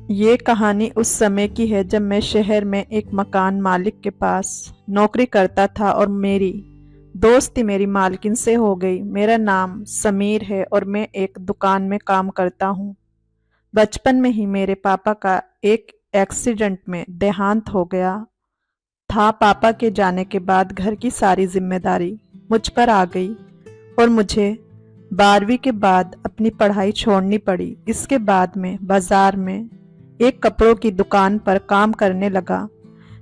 ये कहानी उस समय की है जब मैं शहर में एक मकान मालिक के पास नौकरी करता था और मेरी दोस्ती मेरी मालकिन से हो गई। मेरा नाम समीर है और मैं एक दुकान में काम करता हूँ। बचपन में ही मेरे पापा का एक एक्सीडेंट में देहांत हो गया था। पापा के जाने के बाद घर की सारी जिम्मेदारी मुझ पर आ गई और मुझे 12वीं के बाद अपनी पढ़ाई छोड़नी पड़ी। इसके बाद में बाजार में एक कपड़ों की दुकान पर काम करने लगा।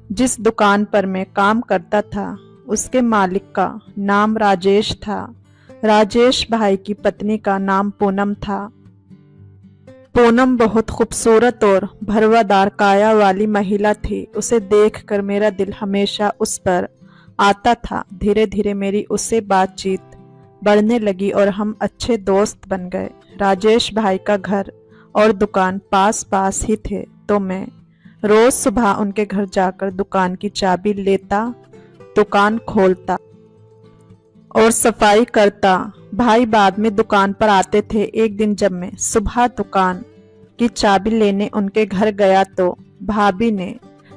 जिस दुकान पर मैं काम करता था उसके मालिक का नाम राजेश था। राजेश भाई की पत्नी का नाम पूनम था। पूनम बहुत खूबसूरत और भरवादार काया वाली महिला थी। उसे देखकर मेरा दिल हमेशा उस पर आता था। धीरे धीरे मेरी उससे बातचीत बढ़ने लगी और हम अच्छे दोस्त बन गए। राजेश भाई का घर और दुकान पास पास ही थे, तो मैं रोज सुबह उनके घर जाकर दुकान की चाबी लेता, दुकान खोलता और सफाई करता। भाई बाद में दुकान पर आते थे। एक दिन जब मैं सुबह दुकान की चाबी लेने उनके घर गया तो भाभी ने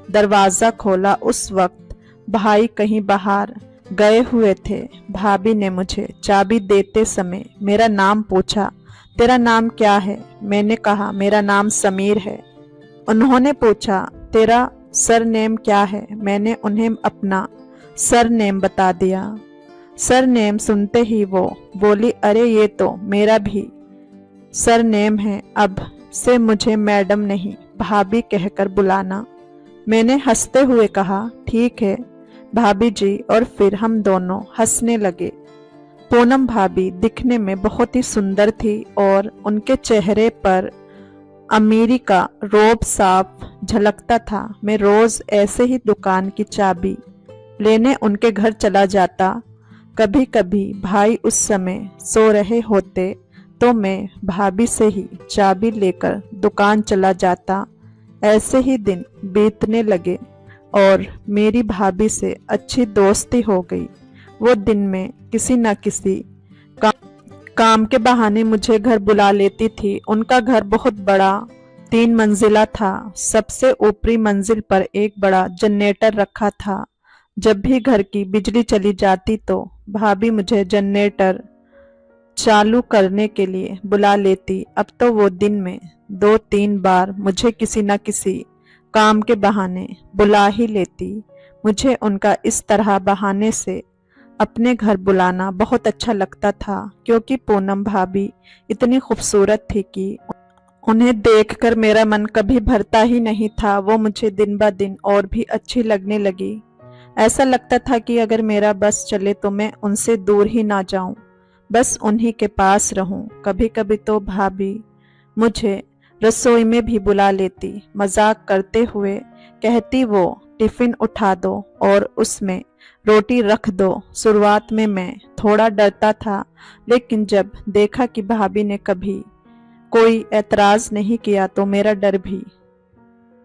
दरवाजा खोला। उस वक्त भाई कहीं बाहर गए हुए थे। भाभी ने मुझे चाबी देते समय मेरा नाम पूछा, तेरा नाम क्या है? मैंने कहा मेरा नाम समीर है। उन्होंने पूछा तेरा सरनेम क्या है? मैंने उन्हें अपना सरनेम बता दिया। सरनेम सुनते ही वो बोली, अरे ये तो मेरा भी सरनेम है, अब से मुझे मैडम नहीं भाभी कहकर बुलाना। मैंने हंसते हुए कहा ठीक है भाभी जी, और फिर हम दोनों हंसने लगे। पूनम भाभी दिखने में बहुत ही सुंदर थी और उनके चेहरे पर अमीरी का रोब साफ झलकता था। मैं रोज ऐसे ही दुकान की चाबी लेने उनके घर चला जाता। कभी कभी भाई उस समय सो रहे होते तो मैं भाभी से ही चाबी लेकर दुकान चला जाता। ऐसे ही दिन बीतने लगे और मेरी भाभी से अच्छी दोस्ती हो गई। वो दिन में किसी न किसी काम के बहाने मुझे घर बुला लेती थी। उनका घर बहुत बड़ा 3 मंजिला था। सबसे ऊपरी मंजिल पर एक बड़ा जनरेटर रखा था। जब भी घर की बिजली चली जाती तो भाभी मुझे जनरेटर चालू करने के लिए बुला लेती। अब तो वो दिन में 2-3 बार मुझे किसी न किसी काम के बहाने बुला ही लेती। मुझे उनका इस तरह बहाने से अपने घर बुलाना बहुत अच्छा लगता था, क्योंकि पूनम भाभी इतनी खूबसूरत थी कि उन्हें देखकर मेरा मन कभी भरता ही नहीं था। वो मुझे दिन ब दिन और भी अच्छी लगने लगी। ऐसा लगता था कि अगर मेरा बस चले तो मैं उनसे दूर ही ना जाऊं, बस उन्हीं के पास रहूं। कभी कभी तो भाभी मुझे रसोई में भी बुला लेती। मजाक करते हुए कहती वो टिफिन उठा दो और उसमें रोटी रख दो। शुरुआत में मैं थोड़ा डरता था, लेकिन जब देखा कि भाभी ने कभी कोई ऐतराज नहीं किया तो मेरा डर भी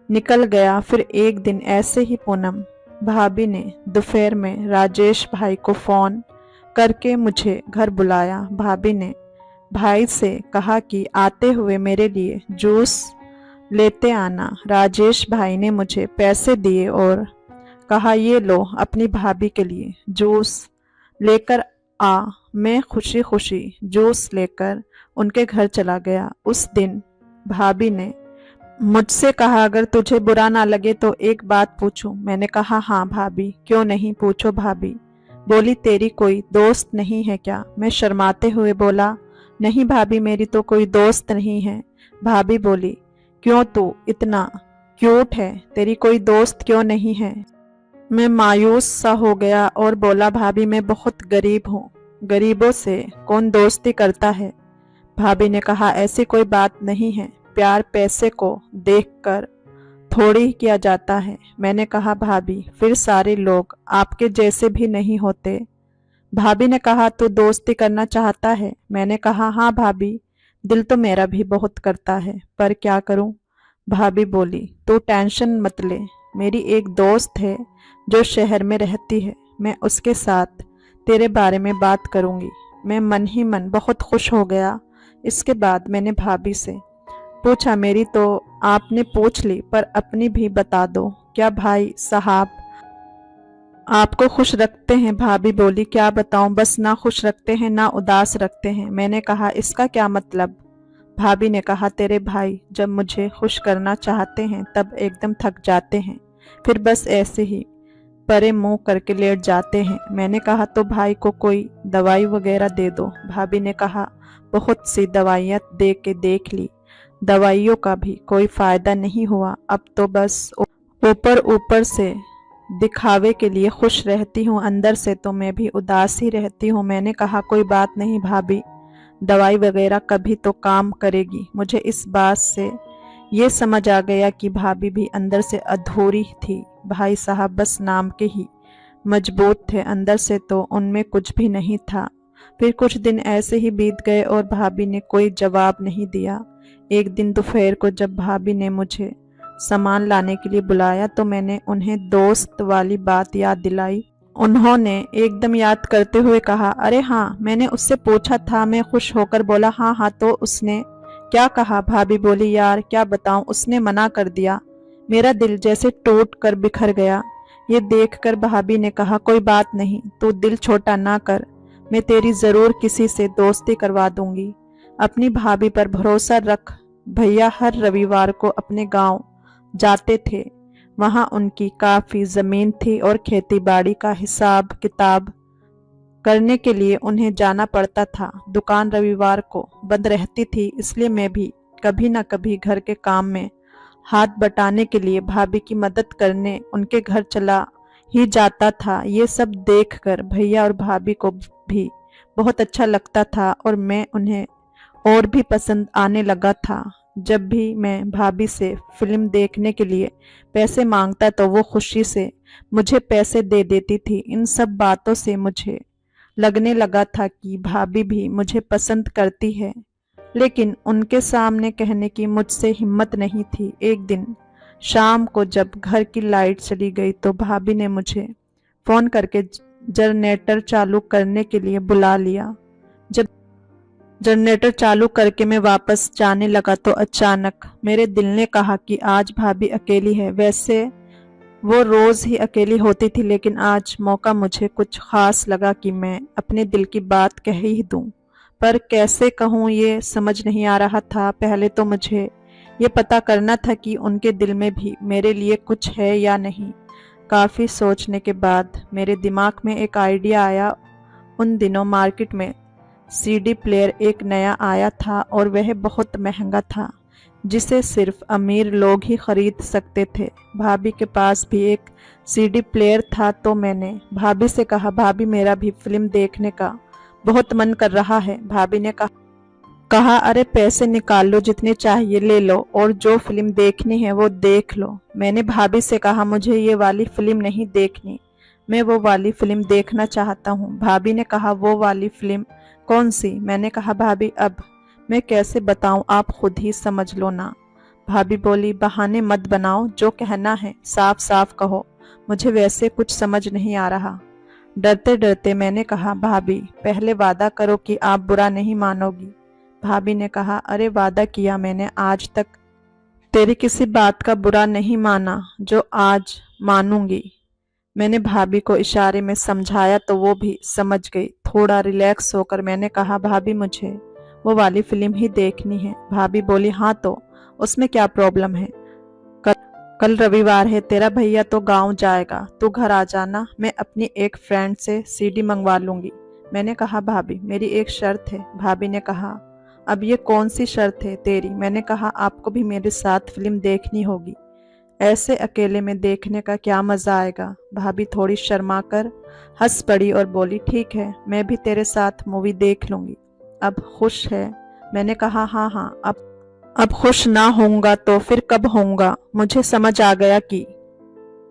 निकल गया। फिर एक दिन ऐसे ही पूनम भाभी ने दोपहर में राजेश भाई को फोन करके मुझे घर बुलाया। भाभी ने भाई से कहा कि आते हुए मेरे लिए जूस लेते आना। राजेश भाई ने मुझे पैसे दिए और कहा ये लो अपनी भाभी के लिए जूस लेकर आ। मैं खुशी खुशी जूस लेकर उनके घर चला गया। उस दिन भाभी ने मुझसे कहा अगर तुझे बुरा ना लगे तो एक बात पूछूं। मैंने कहा हाँ भाभी, क्यों नहीं, पूछो भाभी। बोली तेरी कोई दोस्त नहीं है क्या? मैं शर्माते हुए बोला नहीं भाभी, मेरी तो कोई दोस्त नहीं है। भाभी बोली क्यों, तू इतना क्यूट है, तेरी कोई दोस्त क्यों नहीं है? मैं मायूस सा हो गया और बोला भाभी मैं बहुत गरीब हूँ, गरीबों से कौन दोस्ती करता है? भाभी ने कहा ऐसी कोई बात नहीं है, प्यार पैसे को देखकर थोड़ी ही किया जाता है। मैंने कहा भाभी फिर सारे लोग आपके जैसे भी नहीं होते। भाभी ने कहा तू दोस्ती करना चाहता है? मैंने कहा हाँ भाभी, दिल तो मेरा भी बहुत करता है, पर क्या करूं? भाभी बोली तू टेंशन मत ले, मेरी एक दोस्त है जो शहर में रहती है, मैं उसके साथ तेरे बारे में बात करूंगी। मैं मन ही मन बहुत खुश हो गया। इसके बाद मैंने भाभी से पूछा, मेरी तो आपने पूछ ली, पर अपनी भी बता दो। क्या भाई साहब आपको खुश रखते हैं? भाभी बोली, क्या बताऊं, बस ना खुश रखते हैं ना उदास रखते हैं। मैंने कहा, इसका क्या मतलब? भाभी ने कहा, तेरे भाई जब मुझे खुश करना चाहते हैं तब एकदम थक जाते हैं, फिर बस ऐसे ही परे मुंह करके लेट जाते हैं। मैंने कहा, तो भाई को कोई दवाई वगैरह दे दो। भाभी ने कहा, बहुत सी दवाइयाँ दे के देख ली, दवाइयों का भी कोई फायदा नहीं हुआ। अब तो बस ऊपर ऊपर से दिखावे के लिए खुश रहती हूँ, अंदर से तो मैं भी उदास ही रहती हूँ। मैंने कहा, कोई बात नहीं भाभी, दवाई वगैरह कभी तो काम करेगी। मुझे इस बात से ये समझ आ गया कि भाभी भी अंदर से अधूरी थी। भाई साहब बस नाम के ही मजबूत थे, अंदर से तो उनमें कुछ भी नहीं था। फिर कुछ दिन ऐसे ही बीत गए और भाभी ने कोई जवाब नहीं दिया। एक दिन दोपहर को जब भाभी ने मुझे सामान लाने के लिए बुलाया तो मैंने उन्हें दोस्त वाली बात याद दिलाई। उन्होंने एकदम याद करते हुए कहा, अरे हाँ, मैंने उससे पूछा था। मैं खुश होकर बोला, हाँ हाँ, तो उसने क्या कहा? भाभी बोली, यार क्या बताऊं, उसने मना कर दिया। मेरा दिल जैसे टूट कर बिखर गया। ये देखकर भाभी ने कहा, कोई बात नहीं, तू दिल छोटा ना कर, मैं तेरी जरूर किसी से दोस्ती करवा दूंगी। अपनी भाभी पर भरोसा रख। भैया हर रविवार को अपने गांव जाते थे, वहां उनकी काफी जमीन थी और खेती बाड़ी का हिसाब किताब करने के लिए उन्हें जाना पड़ता था। दुकान रविवार को बंद रहती थी, इसलिए मैं भी कभी न कभी घर के काम में हाथ बटाने के लिए भाभी की मदद करने उनके घर चला ही जाता था। ये सब देखकर भैया और भाभी को भी बहुत अच्छा लगता था और मैं उन्हें और भी पसंद आने लगा था। जब भी मैं भाभी से फिल्म देखने के लिए पैसे मांगता तो वो खुशी से मुझे पैसे दे देती थी। इन सब बातों से मुझे लगने लगा था कि भाभी भी मुझे पसंद करती है, लेकिन उनके सामने कहने की मुझसे हिम्मत नहीं थी। एक दिन शाम को जब घर की लाइट चली गई तो भाभी ने मुझे फोन करके जनरेटर चालू करने के लिए बुला लिया। जब जनरेटर चालू करके मैं वापस जाने लगा तो अचानक मेरे दिल ने कहा कि आज भाभी अकेली है। वैसे वो रोज ही अकेली होती थी, लेकिन आज मौका मुझे कुछ खास लगा कि मैं अपने दिल की बात कह ही दूं। पर कैसे कहूं ये समझ नहीं आ रहा था। पहले तो मुझे ये पता करना था कि उनके दिल में भी मेरे लिए कुछ है या नहीं। काफ़ी सोचने के बाद मेरे दिमाग में एक आइडिया आया। उन दिनों मार्केट में सीडी प्लेयर एक नया आया था और वह बहुत महंगा था, जिसे सिर्फ अमीर लोग ही खरीद सकते थे। भाभी के पास भी एक सीडी प्लेयर था, तो मैंने भाभी से कहा, भाभी मेरा भी फिल्म देखने का बहुत मन कर रहा है। भाभी ने कहा, अरे पैसे निकाल लो, जितने चाहिए ले लो और जो फिल्म देखनी है वो देख लो। मैंने भाभी से कहा, मुझे ये वाली फिल्म नहीं देखनी, मैं वो वाली फिल्म देखना चाहता हूँ। भाभी ने कहा, वो वाली फिल्म कौन सी? मैंने कहा, भाभी अब मैं कैसे बताऊं, आप खुद ही समझ लो ना। भाभी बोली, बहाने मत बनाओ, जो कहना है साफ साफ कहो, मुझे वैसे कुछ समझ नहीं आ रहा। डरते डरते मैंने कहा, भाभी पहले वादा करो कि आप बुरा नहीं मानोगी। भाभी ने कहा, अरे वादा किया मैंने, आज तक तेरी किसी बात का बुरा नहीं माना जो आज मानूंगी। मैंने भाभी को इशारे में समझाया तो वो भी समझ गई। थोड़ा रिलैक्स होकर मैंने कहा, भाभी मुझे वो वाली फिल्म ही देखनी है। भाभी बोली, हाँ तो उसमें क्या प्रॉब्लम है, कल रविवार है, तेरा भैया तो गांव जाएगा, तू घर आ जाना, मैं अपनी एक फ्रेंड से सीडी मंगवा लूंगी। मैंने कहा, भाभी मेरी एक शर्त है। भाभी ने कहा, अब ये कौन सी शर्त है तेरी? मैंने कहा, आपको भी मेरे साथ फिल्म देखनी होगी, ऐसे अकेले में देखने का क्या मजा आएगा। भाभी थोड़ी शर्मा कर हंस पड़ी और बोली, ठीक है, मैं भी तेरे साथ मूवी देख लूंगी। अब खुश है? मैंने कहा, हाँ हाँ, अब खुश ना होऊंगा तो फिर कब होऊंगा? मुझे समझ आ गया कि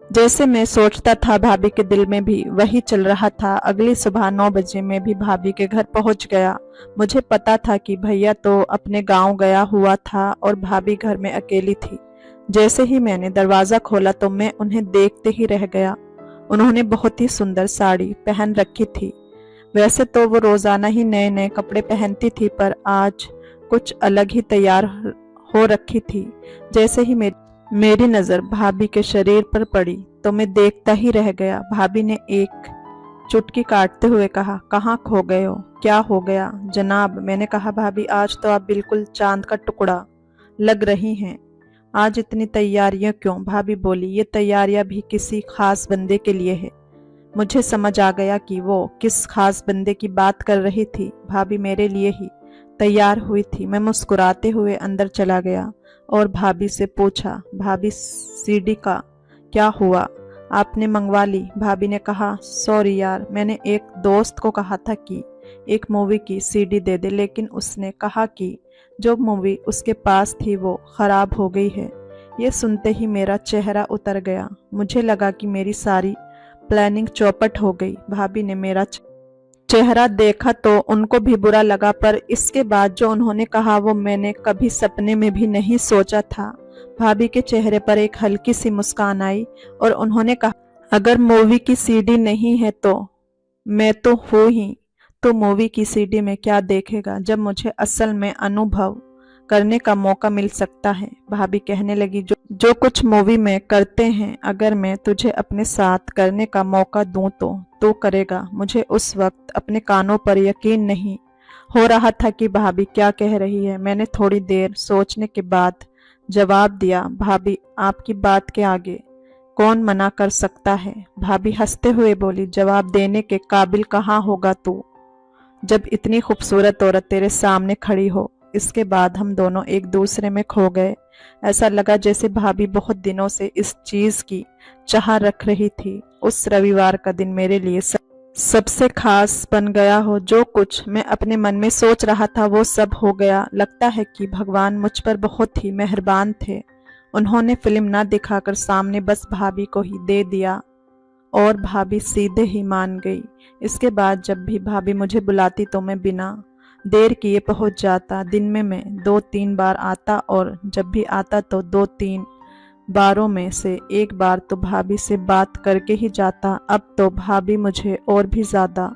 जैसे मैं सोचता था भाभी के दिल में भी वही चल रहा था। अगली सुबह 9 बजे मैं भी भाभी के घर पहुंच गया। मुझे पता था कि भैया तो अपने गांव गया हुआ था और भाभी घर में अकेली थी। जैसे ही मैंने दरवाजा खोला तो मैं उन्हें देखते ही रह गया। उन्होंने बहुत ही सुंदर साड़ी पहन रखी थी। वैसे तो वो रोजाना ही नए नए कपड़े पहनती थी, पर आज कुछ अलग ही तैयार हो रखी थी। जैसे ही मेरी नज़र भाभी के शरीर पर पड़ी तो मैं देखता ही रह गया। भाभी ने एक चुटकी काटते हुए कहा, कहाँ खो गए हो, क्या हो गया जनाब? मैंने कहा, भाभी आज तो आप बिल्कुल चांद का टुकड़ा लग रही हैं। आज इतनी तैयारियां क्यों? भाभी बोली, ये तैयारियां भी किसी खास बंदे के लिए है। मुझे समझ आ गया कि वो किस खास बंदे की बात कर रही थी। भाभी मेरे लिए ही तैयार हुई थी। मैं मुस्कुराते हुए अंदर चला गया और भाभी से पूछा, भाभी सीडी का क्या हुआ, आपने मंगवा ली? भाभी ने कहा, सॉरी यार, मैंने एक दोस्त को कहा था कि एक मूवी की सीडी दे दे, लेकिन उसने कहा कि जो मूवी उसके पास थी वो खराब हो गई है। ये सुनते ही मेरा चेहरा उतर गया। मुझे लगा कि मेरी सारी प्लानिंग चौपट हो गई। भाभी ने मेरा चेहरा देखा तो उनको भी बुरा लगा, पर इसके बाद जो उन्होंने कहा वो मैंने कभी सपने में भी नहीं सोचा था। भाभी के चेहरे पर एक हल्की सी मुस्कान आई और उन्होंने कहा, अगर मूवी की सीडी नहीं है तो मैं तो हूँ ही, तो मूवी की सीडी में क्या देखेगा जब मुझे असल में अनुभव करने का मौका मिल सकता है। भाभी कहने लगी, जो कुछ मूवी में करते हैं, अगर मैं तुझे अपने साथ करने का मौका दूं तो तू करेगा। मुझे उस वक्त अपने कानों पर यकीन नहीं हो रहा था कि भाभी क्या कह रही है। मैंने थोड़ी देर सोचने के बाद जवाब दिया, भाभी आपकी बात के आगे कौन मना कर सकता है? भाभी हंसते हुए बोली, जवाब देने के काबिल कहाँ होगा तू, जब इतनी खूबसूरत औरत तेरे सामने खड़ी हो। इसके बाद हम दोनों एक दूसरे में खो गए। ऐसा लगा जैसे भाभी बहुत दिनों से इस चीज की चाह रख रही थी। उस रविवार का दिन मेरे लिए सबसे खास बन गया हो। जो कुछ मैं अपने मन में सोच रहा था वो सब हो गया। लगता है कि भगवान मुझ पर बहुत ही मेहरबान थे। उन्होंने फिल्म ना दिखाकर सामने बस भाभी को ही दे दिया और भाभी सीधे ही मान गई। इसके बाद जब भी भाभी मुझे बुलाती तो मैं बिना देर किए पहुंच जाता। दिन में मैं 2-3 बार आता और जब भी आता तो 2-3 बारों में से एक बार तो भाभी से बात करके ही जाता। अब तो भाभी मुझे और भी ज़्यादा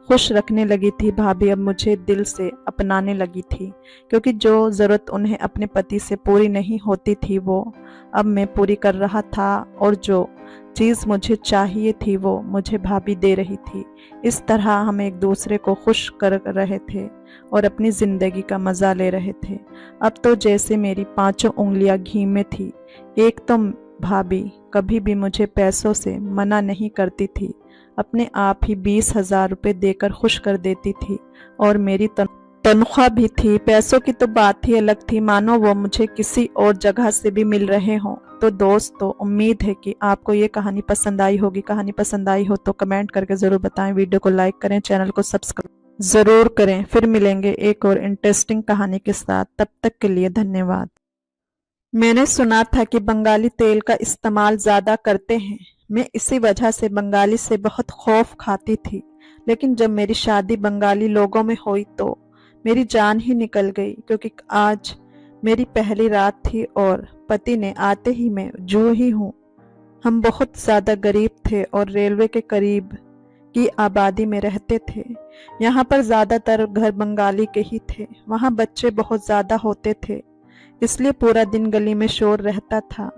खुश रखने लगी थी। भाभी अब मुझे दिल से अपनाने लगी थी, क्योंकि जो ज़रूरत उन्हें अपने पति से पूरी नहीं होती थी वो अब मैं पूरी कर रहा था, और जो चीज़ मुझे चाहिए थी वो मुझे भाभी दे रही थी। इस तरह हम एक दूसरे को खुश कर रहे थे और अपनी ज़िंदगी का मज़ा ले रहे थे। अब तो जैसे मेरी 5 उंगलियां घी में थी। एक तो भाभी कभी भी मुझे पैसों से मना नहीं करती थी, अपने आप ही 20,000 रुपये देकर खुश कर देती थी, और मेरी तनख्वाह भी थी। पैसों की तो बात ही अलग थी, मानो वो मुझे किसी और जगह से भी मिल रहे हों। तो दोस्तों, उम्मीद है कि आपको ये कहानी पसंद आई होगी। कहानी पसंद आई हो तो कमेंट करके ज़रूर बताएं, वीडियो को लाइक करें, चैनल को सब्सक्राइब ज़रूर करें। फिर मिलेंगे एक और इंटरेस्टिंग कहानी के साथ। तब तक के लिए धन्यवाद। मैंने सुना था कि बंगाली तेल का इस्तेमाल ज़्यादा करते हैं। मैं इसी वजह से बंगाली से बहुत खौफ खाती थी, लेकिन जब मेरी शादी बंगाली लोगों में हुई तो मेरी जान ही निकल गई, क्योंकि आज मेरी पहली रात थी और पति ने आते ही मैं जो ही हूँ। हम बहुत ज़्यादा गरीब थे और रेलवे के करीब की आबादी में रहते थे। यहाँ पर ज़्यादातर घर बंगाली के ही थे। वहाँ बच्चे बहुत ज़्यादा होते थे, इसलिए पूरा दिन गली में शोर रहता था।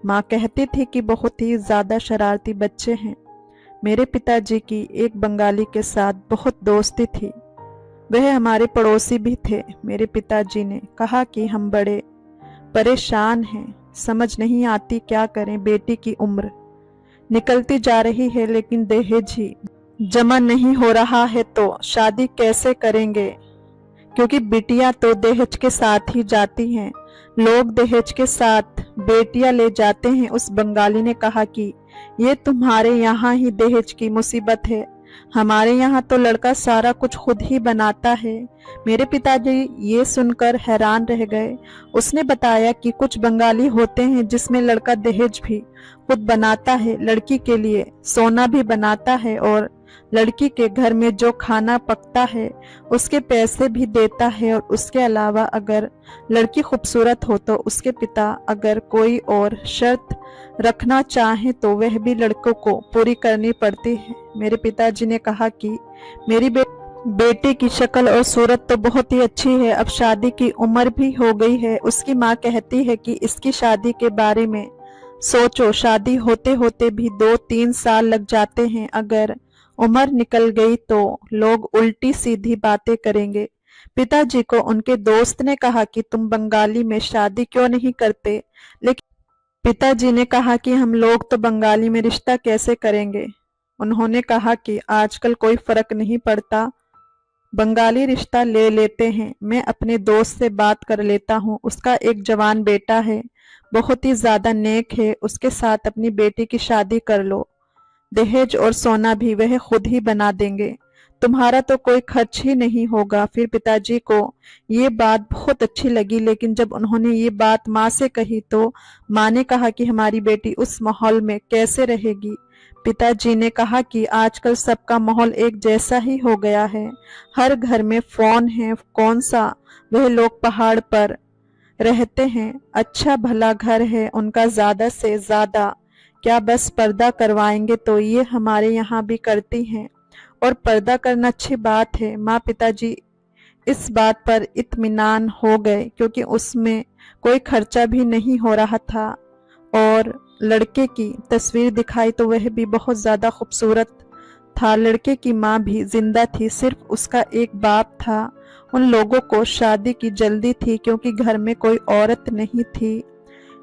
माँ कहती थी कि बहुत ही ज़्यादा शरारती बच्चे हैं। मेरे पिताजी की एक बंगाली के साथ बहुत दोस्ती थी। वह हमारे पड़ोसी भी थे। मेरे पिताजी ने कहा कि हम बड़े परेशान हैं, समझ नहीं आती क्या करें। बेटी की उम्र निकलती जा रही है, लेकिन दहेज ही जमा नहीं हो रहा है, तो शादी कैसे करेंगे, क्योंकि बिटियां तो दहेज के साथ ही जाती हैं। लोग दहेज के साथ बेटियां ले जाते हैं। उस बंगाली ने कहा कि ये तुम्हारे यहाँ ही दहेज की मुसीबत है, हमारे यहाँ तो लड़का सारा कुछ खुद ही बनाता है। मेरे पिताजी ये सुनकर हैरान रह गए। उसने बताया कि कुछ बंगाली होते हैं जिसमें लड़का दहेज भी खुद बनाता है, लड़की के लिए सोना भी बनाता है, और लड़की के घर में जो खाना पकता है उसके पैसे भी देता है। और उसके अलावा अगर लड़की खूबसूरत हो तो उसके पिता अगर कोई और शर्त रखना चाहे तो वह भी लड़कों को पूरी करनी पड़ती है। मेरे पिताजी ने कहा कि बेटे की शक्ल और सूरत तो बहुत ही अच्छी है, अब शादी की उम्र भी हो गई है। उसकी माँ कहती है कि इसकी शादी के बारे में सोचो, शादी होते होते भी 2-3 साल लग जाते हैं। अगर उम्र निकल गई तो लोग उल्टी सीधी बातें करेंगे। पिताजी को उनके दोस्त ने कहा कि तुम बंगाली में शादी क्यों नहीं करते, लेकिन पिताजी ने कहा कि हम लोग तो बंगाली में रिश्ता कैसे करेंगे। उन्होंने कहा कि आजकल कोई फर्क नहीं पड़ता, बंगाली रिश्ता ले लेते हैं। मैं अपने दोस्त से बात कर लेता हूँ, उसका एक जवान बेटा है, बहुत ही ज्यादा नेक है, उसके साथ अपनी बेटी की शादी कर लो। दहेज और सोना भी वह खुद ही बना देंगे, तुम्हारा तो कोई खर्च ही नहीं होगा। फिर पिताजी को ये बात बहुत अच्छी लगी, लेकिन जब उन्होंने ये बात माँ से कही तो माँ ने कहा कि हमारी बेटी उस माहौल में कैसे रहेगी। पिताजी ने कहा कि आजकल सबका माहौल एक जैसा ही हो गया है, हर घर में फोन है, कौन सा वह लोग पहाड़ पर रहते हैं, अच्छा भला घर है उनका, ज्यादा से ज्यादा क्या बस पर्दा करवाएंगे, तो ये हमारे यहाँ भी करती हैं और पर्दा करना अच्छी बात है। माँ पिताजी इस बात पर इत्मीनान हो गए क्योंकि उसमें कोई खर्चा भी नहीं हो रहा था और लड़के की तस्वीर दिखाई तो वह भी बहुत ज्यादा खूबसूरत था। लड़के की माँ भी जिंदा थी, सिर्फ उसका एक बाप था। उन लोगों को शादी की जल्दी थी क्योंकि घर में कोई औरत नहीं थी,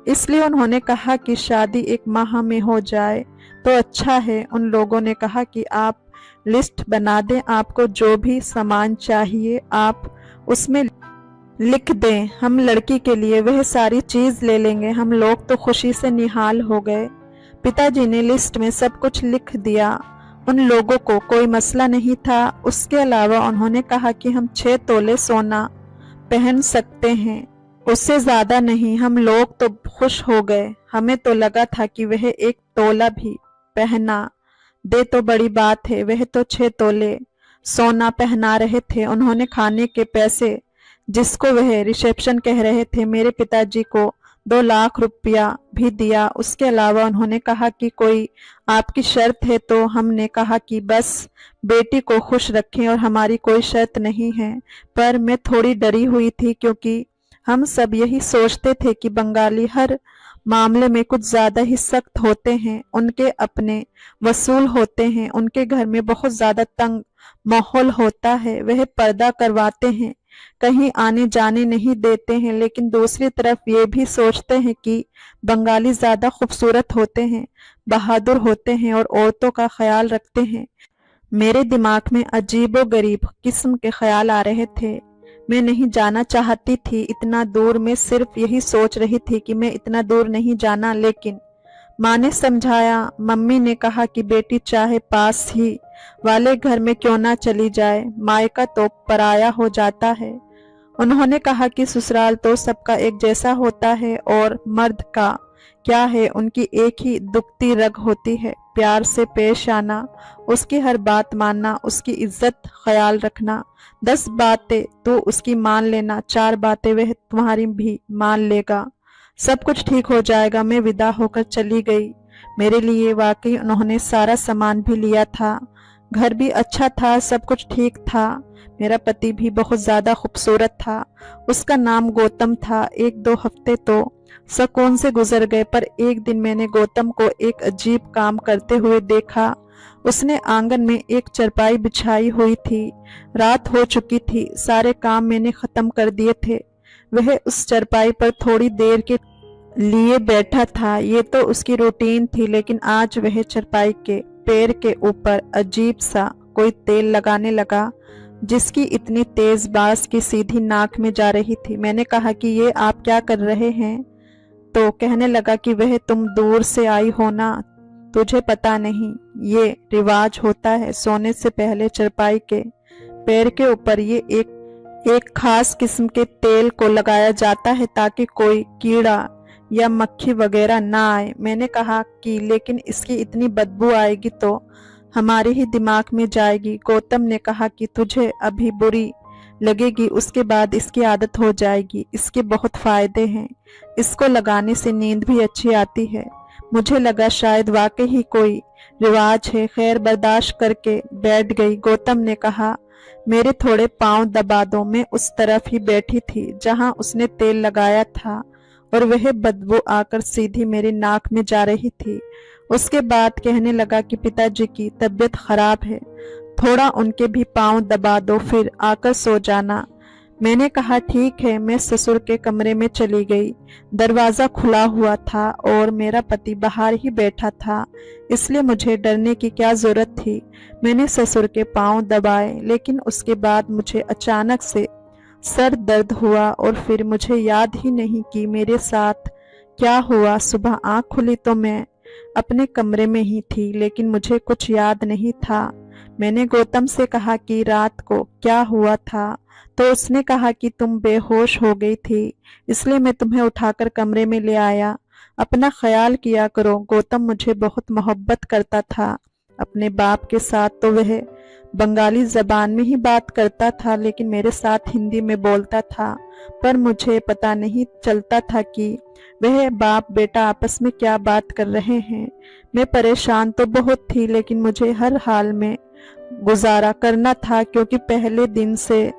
इसलिए उन्होंने कहा कि शादी 1 माह में हो जाए तो अच्छा है। उन लोगों ने कहा कि आप लिस्ट बना दें, आपको जो भी सामान चाहिए आप उसमें लिख दें, हम लड़की के लिए वह सारी चीज ले लेंगे। हम लोग तो खुशी से निहाल हो गए। पिताजी ने लिस्ट में सब कुछ लिख दिया, उन लोगों को कोई मसला नहीं था। उसके अलावा उन्होंने कहा कि हम 6 तोले सोना पहन सकते हैं, उससे ज्यादा नहीं। हम लोग तो खुश हो गए, हमें तो लगा था कि वह 1 तोला भी पहना दे तो बड़ी बात है, वह तो 6 तोले सोना पहना रहे थे। उन्होंने खाने के पैसे, जिसको वह रिसेप्शन कह रहे थे, मेरे पिताजी को 2 लाख रुपया भी दिया। उसके अलावा उन्होंने कहा कि कोई आपकी शर्त है, तो हमने कहा कि बस बेटी को खुश रखें और हमारी कोई शर्त नहीं है। पर मैं थोड़ी डरी हुई थी क्योंकि हम सब यही सोचते थे कि बंगाली हर मामले में कुछ ज्यादा ही सख्त होते हैं, उनके अपने वसूल होते हैं, उनके घर में बहुत ज्यादा तंग माहौल होता है, वह पर्दा करवाते हैं, कहीं आने जाने नहीं देते हैं। लेकिन दूसरी तरफ ये भी सोचते हैं कि बंगाली ज्यादा खूबसूरत होते हैं, बहादुर होते हैं और औरतों का ख्याल रखते हैं। मेरे दिमाग में अजीबो गरीब किस्म के ख्याल आ रहे थे। मैं नहीं जाना चाहती थी इतना दूर, मैं सिर्फ यही सोच रही थी कि मैं इतना दूर नहीं जाना। लेकिन माँ ने समझाया, मम्मी ने कहा कि बेटी चाहे पास ही वाले घर में क्यों ना चली जाए, मायका तो पराया हो जाता है। उन्होंने कहा कि ससुराल तो सबका एक जैसा होता है और मर्द का क्या है, उनकी एक ही दुखती रग होती है, प्यार से पेश आना, उसकी हर बात मानना, उसकी इज्जत ख्याल रखना। 10 बातें तो उसकी मान लेना, 4 बातें वह तुम्हारी भी मान लेगा, सब कुछ ठीक हो जाएगा। मैं विदा होकर चली गई। मेरे लिए वाकई उन्होंने सारा सामान भी लिया था, घर भी अच्छा था, सब कुछ ठीक था। मेरा पति भी बहुत ज्यादा खूबसूरत था, उसका नाम गौतम था। 1-2 हफ्ते तो सुकून से गुजर गए, पर एक दिन मैंने गौतम को एक अजीब काम करते हुए देखा। उसने आंगन में एक चारपाई बिछाई हुई थी, रात हो चुकी थी, सारे काम मैंने खत्म कर दिए थे। वह उस चारपाई पर थोड़ी देर के लिए बैठा था, ये तो उसकी रूटीन थी। लेकिन आज वह चारपाई के पैर के ऊपर अजीब सा कोई तेल लगाने लगा, जिसकी इतनी तेज बांस की सीधी नाक में जा रही थी। मैंने कहा कि ये आप क्या कर रहे हैं, तो कहने लगा कि वह तुम दूर से आई हो ना, तुझे पता नहीं, ये रिवाज होता है, सोने से पहले चारपाई के पैर के ऊपर ये एक खास किस्म के तेल को लगाया जाता है ताकि कोई कीड़ा या मक्खी वगैरह ना आए। मैंने कहा कि लेकिन इसकी इतनी बदबू आएगी तो हमारे ही दिमाग में जाएगी। गौतम ने कहा कि तुझे अभी बुरी लगेगी, उसके बाद इसकी आदत हो जाएगी, इसके बहुत फायदे हैं, इसको लगाने से नींद भी अच्छी आती है। मुझे लगा शायद वाकई ही कोई रिवाज है, खैर बर्दाश्त करके बैठ गई। गौतम ने कहा, मेरे थोड़े पांव दबा दो। मैं उस तरफ ही बैठी थी जहां उसने तेल लगाया था और वह बदबू आकर सीधी मेरी नाक में जा रही थी। उसके बाद कहने लगा कि पिताजी की तबीयत खराब है, थोड़ा उनके भी पांव दबा दो, फिर आकर सो जाना। मैंने कहा ठीक है। मैं ससुर के कमरे में चली गई। दरवाजा खुला हुआ था और मेरा पति बाहर ही बैठा था, इसलिए मुझे डरने की क्या जरूरत थी। मैंने ससुर के पांव दबाए, लेकिन उसके बाद मुझे अचानक से सर दर्द हुआ और फिर मुझे याद ही नहीं कि मेरे साथ क्या हुआ। सुबह आंख खुली तो मैं अपने कमरे में ही थी, लेकिन मुझे कुछ याद नहीं था। मैंने गौतम से कहा कि रात को क्या हुआ था, तो उसने कहा कि तुम बेहोश हो गई थी, इसलिए मैं तुम्हें उठाकर कमरे में ले आया। अपना ख्याल किया करो। गौतम मुझे बहुत मोहब्बत करता था। अपने बाप के साथ तो वह बंगाली जबान में ही बात करता था, लेकिन मेरे साथ हिंदी में बोलता था, पर मुझे पता नहीं चलता था कि वह बाप बेटा आपस में क्या बात कर रहे हैं। मैं परेशान तो बहुत थी, लेकिन मुझे हर हाल में गुजारा करना था, क्योंकि पहले दिन से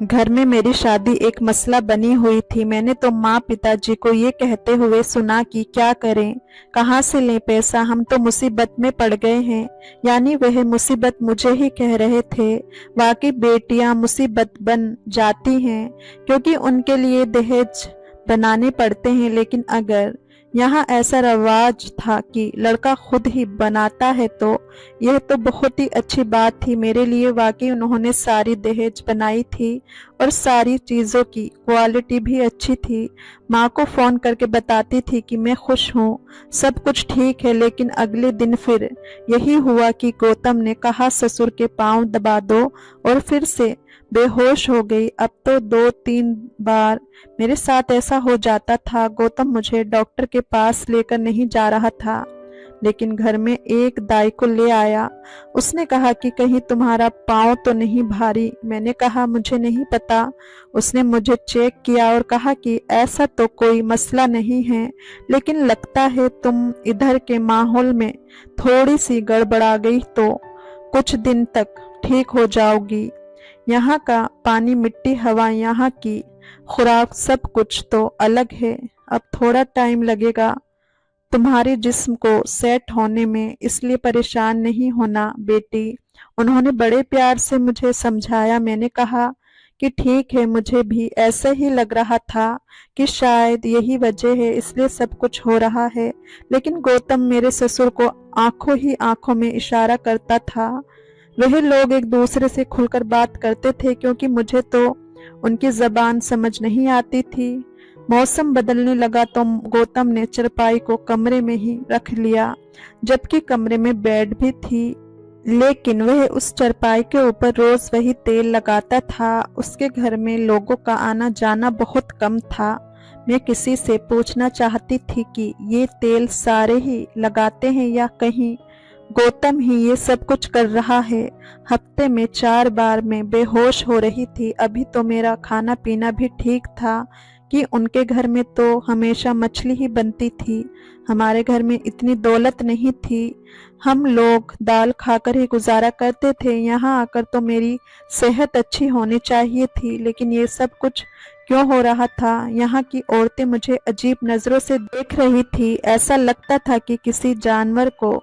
घर में मेरी शादी एक मसला बनी हुई थी। मैंने तो माँ पिताजी को ये कहते हुए सुना कि क्या करें, कहाँ से लें पैसा, हम तो मुसीबत में पड़ गए हैं। यानी वह मुसीबत मुझे ही कह रहे थे। वाकई बेटियां मुसीबत बन जाती हैं, क्योंकि उनके लिए दहेज बनाने पड़ते हैं। लेकिन अगर यहाँ ऐसा रवाज था कि लड़का खुद ही बनाता है, तो यह तो बहुत ही अच्छी बात थी मेरे लिए। वाकई उन्होंने सारी दहेज बनाई थी और सारी चीज़ों की क्वालिटी भी अच्छी थी। माँ को फ़ोन करके बताती थी कि मैं खुश हूँ, सब कुछ ठीक है। लेकिन अगले दिन फिर यही हुआ कि गौतम ने कहा ससुर के पांव दबा दो और फिर से बेहोश हो गई। अब तो 2-3 बार मेरे साथ ऐसा हो जाता था। गौतम मुझे डॉक्टर के पास लेकर नहीं जा रहा था, लेकिन घर में एक दाई को ले आया। उसने कहा कि कहीं तुम्हारा पाँव तो नहीं भारी। मैंने कहा मुझे नहीं पता। उसने मुझे चेक किया और कहा कि ऐसा तो कोई मसला नहीं है, लेकिन लगता है तुम इधर के माहौल में थोड़ी सी गड़बड़ा गई, तो कुछ दिन तक ठीक हो जाओगी। यहाँ का पानी, मिट्टी, हवा, यहाँ की खुराक, सब कुछ तो अलग है। अब थोड़ा टाइम लगेगा तुम्हारे जिस्म को सेट होने में, इसलिए परेशान नहीं होना बेटी। उन्होंने बड़े प्यार से मुझे समझाया। मैंने कहा कि ठीक है, मुझे भी ऐसा ही लग रहा था कि शायद यही वजह है, इसलिए सब कुछ हो रहा है। लेकिन गौतम मेरे ससुर को आंखों ही आंखों में इशारा करता था। वह लोग एक दूसरे से खुलकर बात करते थे, क्योंकि मुझे तो उनकी जबान समझ नहीं आती थी। मौसम बदलने लगा तो गौतम ने चारपाई को कमरे में ही रख लिया, जबकि कमरे में बेड भी थी। लेकिन वह उस चारपाई के ऊपर रोज वही तेल लगाता था। उसके घर में लोगों का आना जाना बहुत कम था। मैं किसी से पूछना चाहती थी कि ये तेल सारे ही लगाते हैं या कहीं गौतम ही ये सब कुछ कर रहा है। हफ्ते में 4 बार मैं बेहोश हो रही थी। अभी तो मेरा खाना पीना भी ठीक था कि उनके घर में तो हमेशा मछली ही बनती थी। हमारे घर में इतनी दौलत नहीं थी, हम लोग दाल खाकर ही गुजारा करते थे। यहाँ आकर तो मेरी सेहत अच्छी होनी चाहिए थी, लेकिन ये सब कुछ क्यों हो रहा था। यहाँ की औरतें मुझे अजीब नज़रों से देख रही थी। ऐसा लगता था कि किसी जानवर को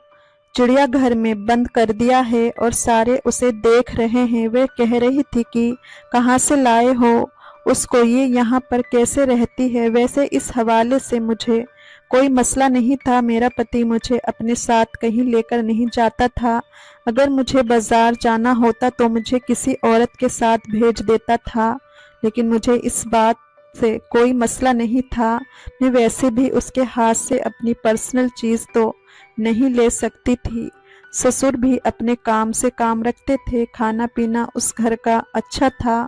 चिड़ियाघर में बंद कर दिया है और सारे उसे देख रहे हैं। वे कह रही थी कि कहाँ से लाए हो उसको, ये यहाँ पर कैसे रहती है। वैसे इस हवाले से मुझे कोई मसला नहीं था। मेरा पति मुझे अपने साथ कहीं लेकर नहीं जाता था। अगर मुझे बाजार जाना होता तो मुझे किसी औरत के साथ भेज देता था, लेकिन मुझे इस बात से कोई मसला नहीं था। मैं वैसे भी उसके हाथ से अपनी पर्सनल चीज़ तो नहीं ले सकती थी। ससुर भी अपने काम से काम रखते थे। खाना पीना उस घर का अच्छा था,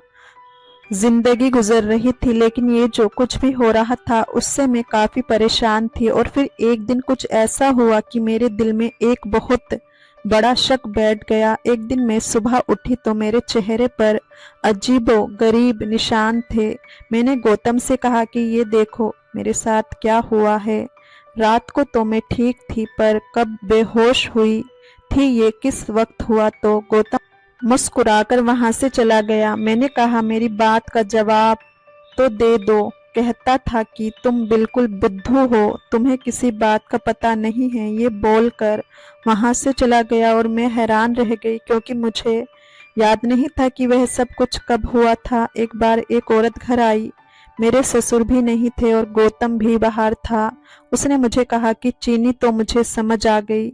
जिंदगी गुजर रही थी। लेकिन ये जो कुछ भी हो रहा था उससे मैं काफ़ी परेशान थी। और फिर एक दिन कुछ ऐसा हुआ कि मेरे दिल में एक बहुत बड़ा शक बैठ गया। एक दिन मैं सुबह उठी तो मेरे चेहरे पर अजीबो गरीब निशान थे। मैंने गौतम से कहा कि ये देखो मेरे साथ क्या हुआ है। रात को तो मैं ठीक थी, पर कब बेहोश हुई थी, ये किस वक्त हुआ। तो गौतम मुस्कुराकर वहां से चला गया। मैंने कहा, मेरी बात का जवाब तो दे दो। कहता था कि तुम बिल्कुल बुद्धू हो, तुम्हें किसी बात का पता नहीं है। ये बोलकर वहां से चला गया और मैं हैरान रह गई, क्योंकि मुझे याद नहीं था कि वह सब कुछ कब हुआ था। एक बार एक औरत घर आई। मेरे ससुर भी नहीं थे और गौतम भी बाहर था। उसने मुझे कहा कि चीनी, तो मुझे समझ आ गई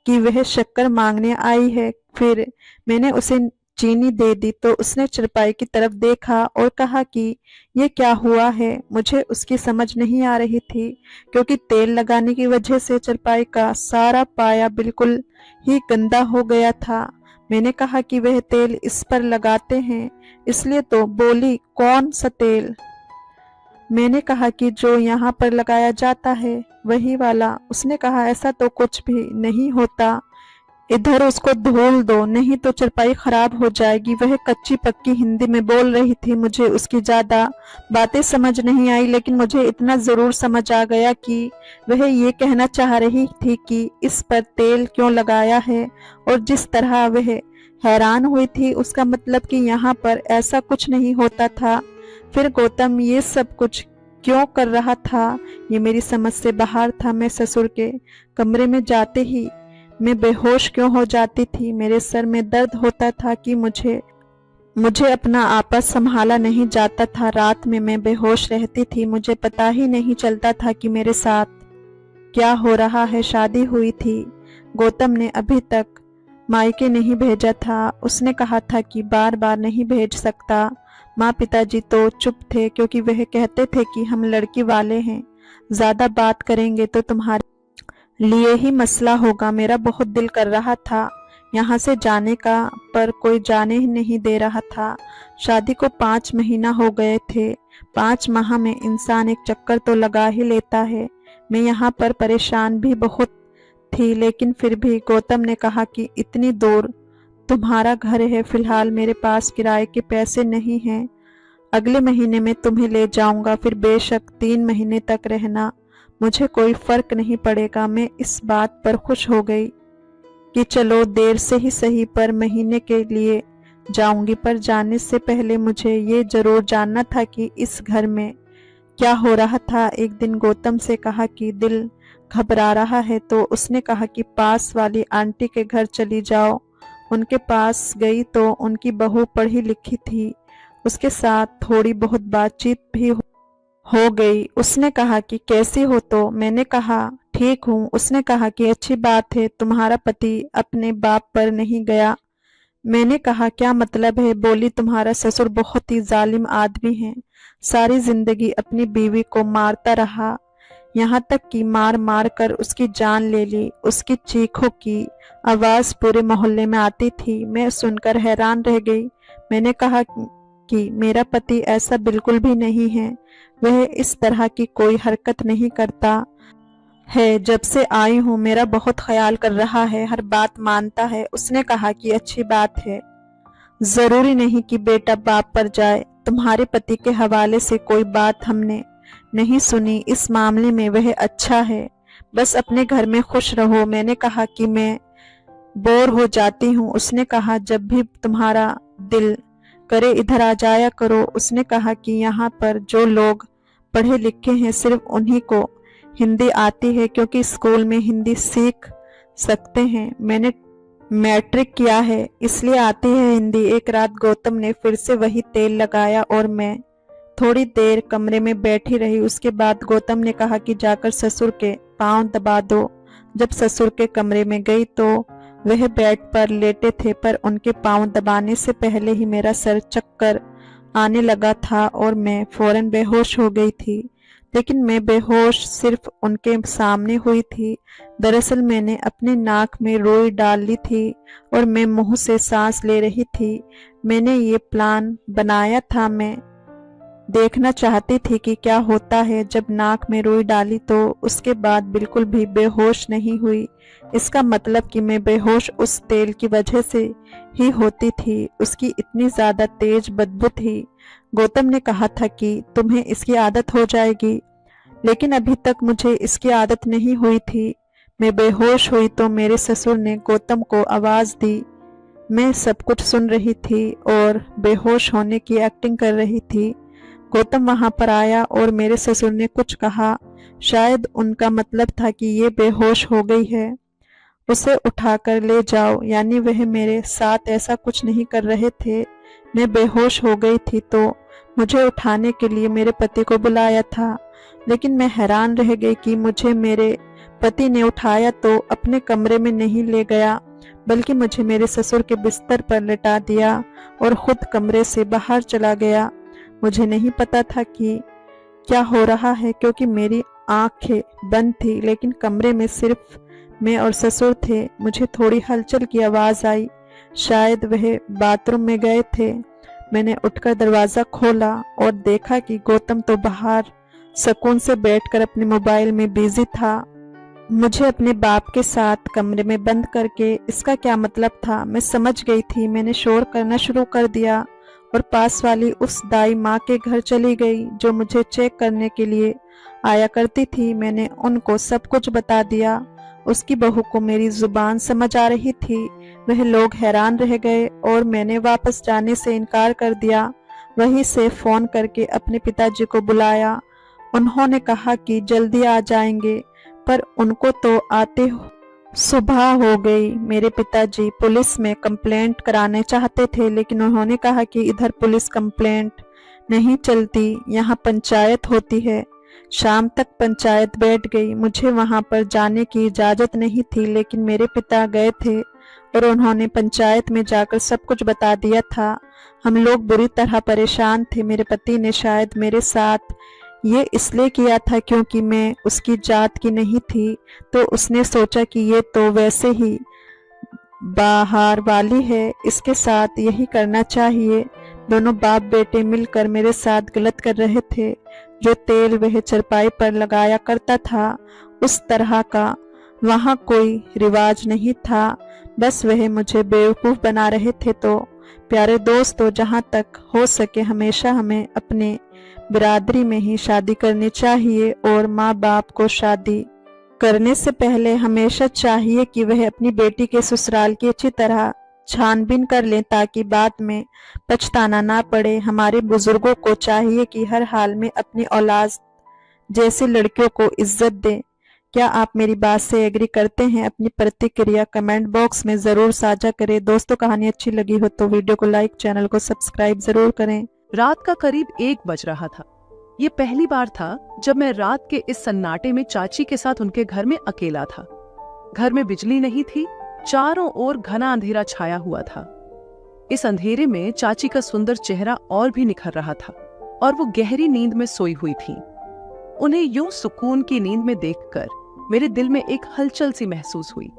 कि वह शक्कर मांगने आई है। फिर मैंने उसे चीनी दे दी तो उसने चारपाई की तरफ देखा और कहा कि ये क्या हुआ है। मुझे उसकी समझ नहीं आ रही थी, क्योंकि तेल लगाने की वजह से चारपाई का सारा पाया बिल्कुल ही गंदा हो गया था। मैंने कहा कि वह तेल इस पर लगाते हैं, इसलिए। तो बोली, कौन सा तेल? मैंने कहा कि जो यहाँ पर लगाया जाता है, वही वाला। उसने कहा, ऐसा तो कुछ भी नहीं होता, इधर उसको धुल दो, नहीं तो चारपाई खराब हो जाएगी। वह कच्ची पक्की हिंदी में बोल रही थी। मुझे उसकी ज्यादा बातें समझ नहीं आई, लेकिन मुझे इतना जरूर समझ आ गया कि वह ये कहना चाह रही थी कि इस पर तेल क्यों लगाया है। और जिस तरह वह हैरान हुई थी, उसका मतलब कि यहाँ पर ऐसा कुछ नहीं होता था। फिर गौतम ये सब कुछ क्यों कर रहा था, ये मेरी समझ से बाहर था। मैं ससुर के कमरे में जाते ही मैं बेहोश क्यों हो जाती थी। मेरे सर में दर्द होता था कि मुझे अपना आपा संभाला नहीं जाता था। रात में मैं बेहोश रहती थी। मुझे पता ही नहीं चलता था कि मेरे साथ क्या हो रहा है। शादी हुई थी। गौतम ने अभी तक मायके नहीं भेजा था। उसने कहा था कि बार बार नहीं भेज सकता। माँ पिताजी तो चुप थे, क्योंकि वह कहते थे कि हम लड़की वाले हैं, ज्यादा बात करेंगे तो तुम्हारे लिए ही मसला होगा। मेरा बहुत दिल कर रहा था यहाँ से जाने का, पर कोई जाने ही नहीं दे रहा था। शादी को 5 महीना हो गए थे। 5 माह में इंसान एक चक्कर तो लगा ही लेता है। मैं यहाँ पर परेशान भी बहुत थी, लेकिन फिर भी गौतम ने कहा कि इतनी दूर तुम्हारा घर है, फिलहाल मेरे पास किराए के पैसे नहीं हैं, अगले महीने में तुम्हें ले जाऊंगा, फिर बेशक 3 महीने तक रहना, मुझे कोई फर्क नहीं पड़ेगा। मैं इस बात पर खुश हो गई कि चलो देर से ही सही, पर महीने के लिए जाऊंगी। पर जाने से पहले मुझे ये जरूर जानना था कि इस घर में क्या हो रहा था। एक दिन गौतम से कहा कि दिल घबरा रहा है, तो उसने कहा कि पास वाली आंटी के घर चली जाओ। उनके पास गई तो उनकी बहू पढ़ी लिखी थी। उसके साथ थोड़ी बहुत बातचीत भी हो गई। उसने कहा कि कैसी हो, तो मैंने कहा ठीक हूँ। उसने कहा कि अच्छी बात है, तुम्हारा पति अपने बाप पर नहीं गया। मैंने कहा क्या मतलब है? बोली, तुम्हारा ससुर बहुत ही जालिम आदमी है, सारी जिंदगी अपनी बीवी को मारता रहा, यहाँ तक कि मार मार कर उसकी जान ले ली। उसकी चीखों की आवाज पूरे मोहल्ले में आती थी। मैं सुनकर हैरान रह गई। मैंने कहा कि मेरा पति ऐसा बिल्कुल भी नहीं है, वह इस तरह की कोई हरकत नहीं करता है। जब से आई हूँ मेरा बहुत ख्याल कर रहा है, हर बात मानता है। उसने कहा कि अच्छी बात है, जरूरी नहीं कि बेटा बाप पर जाए। तुम्हारे पति के हवाले से कोई बात हमने नहीं सुनी। इस मामले में वह अच्छा है, बस अपने घर में खुश रहो। मैंने कहा कि मैं बोर हो जाती हूँ। उसने कहा जब भी तुम्हारा दिल करे इधर आ जाया करो। उसने कहा कि यहाँ पर जो लोग पढ़े लिखे हैं सिर्फ उन्हीं को हिंदी आती है, क्योंकि स्कूल में हिंदी सीख सकते हैं। मैंने मैट्रिक किया है, इसलिए आती है हिंदी। एक रात गौतम ने फिर से वही तेल लगाया और मैं थोड़ी देर कमरे में बैठी रही। उसके बाद गौतम ने कहा कि जाकर ससुर के पांव दबा दो। जब ससुर के कमरे में गई तो वह बेड पर लेटे थे, पर उनके पांव दबाने से पहले ही मेरा सर चक्कर आने लगा था और मैं फौरन बेहोश हो गई थी। लेकिन मैं बेहोश सिर्फ उनके सामने हुई थी। दरअसल मैंने अपने नाक में रुई डाल ली थी और मैं मुंह से सांस ले रही थी। मैंने ये प्लान बनाया था, मैं देखना चाहती थी कि क्या होता है जब नाक में रुई डाली, तो उसके बाद बिल्कुल भी बेहोश नहीं हुई। इसका मतलब कि मैं बेहोश उस तेल की वजह से ही होती थी। उसकी इतनी ज्यादा तेज बदबू थी। गौतम ने कहा था कि तुम्हें इसकी आदत हो जाएगी, लेकिन अभी तक मुझे इसकी आदत नहीं हुई थी। मैं बेहोश हुई तो मेरे ससुर ने गौतम को आवाज दी मैं सब कुछ सुन रही थी और बेहोश होने की एक्टिंग कर रही थी। गौतम वहां पर आया और मेरे ससुर ने कुछ कहा। शायद उनका मतलब था कि ये बेहोश हो गई है, उसे उठाकर ले जाओ, यानी वह मेरे साथ ऐसा कुछ नहीं कर रहे थे। मैं बेहोश हो गई थी तो मुझे उठाने के लिए मेरे पति को बुलाया था, लेकिन मैं हैरान रह गई कि मुझे मेरे पति ने उठाया तो अपने कमरे में नहीं ले गया, बल्कि मुझे मेरे ससुर के बिस्तर पर लेटा दिया और खुद कमरे से बाहर चला गया। मुझे नहीं पता था कि क्या हो रहा है, क्योंकि मेरी आंखें बंद थी, लेकिन कमरे में सिर्फ मैं और ससुर थे। मुझे थोड़ी हलचल की आवाज आई, शायद वह बाथरूम में गए थे। मैंने उठकर दरवाजा खोला और देखा कि गौतम तो बाहर सुकून से बैठकर अपने मोबाइल में बिजी था। मुझे अपने बाप के साथ कमरे में बंद करके इसका क्या मतलब था, मैं समझ गई थी। मैंने शोर करना शुरू कर दिया और पास वाली उस दाई माँ के घर चली गई, जो मुझे चेक करने के लिए आया करती थी। मैंने उनको सब कुछ बता दिया। उसकी बहू को मेरी जुबान समझ आ रही थी। वह लोग हैरान रह गए और मैंने वापस जाने से इनकार कर दिया। वहीं से फोन करके अपने पिताजी को बुलाया। उन्होंने कहा कि जल्दी आ जाएंगे, पर उनको तो आते सुबह हो गई। मेरे पिताजी पुलिस में कंप्लेंट कराने चाहते थे, लेकिन उन्होंने कहा कि इधर पुलिस कंप्लेंट नहीं चलती, यहाँ पंचायत होती है। शाम तक पंचायत बैठ गई। मुझे वहां पर जाने की इजाजत नहीं थी, लेकिन मेरे पिता गए थे और उन्होंने पंचायत में जाकर सब कुछ बता दिया था। हम लोग बुरी तरह परेशान थे। मेरे पति ने शायद मेरे साथ ये इसलिए किया था क्योंकि मैं उसकी जात की नहीं थी, तो उसने सोचा कि ये तो वैसे ही बाहर वाली है, इसके साथ यही करना चाहिए। दोनों बाप बेटे मिलकर मेरे साथ गलत कर रहे थे। जो तेल वह चरपाई पर लगाया करता था, उस तरह का वहां कोई रिवाज नहीं था। बस वह मुझे बेवकूफ बना रहे थे। तो प्यारे दोस्तों, जहां तक हो सके हमेशा हमें अपने बिरादरी में ही शादी करनी चाहिए, और माँ बाप को शादी करने से पहले हमेशा चाहिए कि वह अपनी बेटी के ससुराल की अच्छी तरह छानबीन कर लें, ताकि बाद में पछताना ना पड़े। हमारे बुजुर्गों को चाहिए कि हर हाल में अपनी औलाद जैसे लड़कियों को इज्जत दें। क्या आप मेरी बात से एग्री करते हैं? अपनी प्रतिक्रिया कमेंट बॉक्स में जरूर साझा करें। दोस्तों, कहानी अच्छी लगी हो तो वीडियो को लाइक, चैनल को सब्सक्राइब जरूर करें। रात का करीब 1 बज रहा था। ये पहली बार था जब मैं रात के इस सन्नाटे में चाची के साथ उनके घर में अकेला था। घर में बिजली नहीं थी, चारों ओर घना अंधेरा छाया हुआ था। इस अंधेरे में चाची का सुंदर चेहरा और भी निखर रहा था और वो गहरी नींद में सोई हुई थी। उन्हें यूं सुकून की नींद में देखकर मेरे दिल में एक हलचल सी महसूस हुई।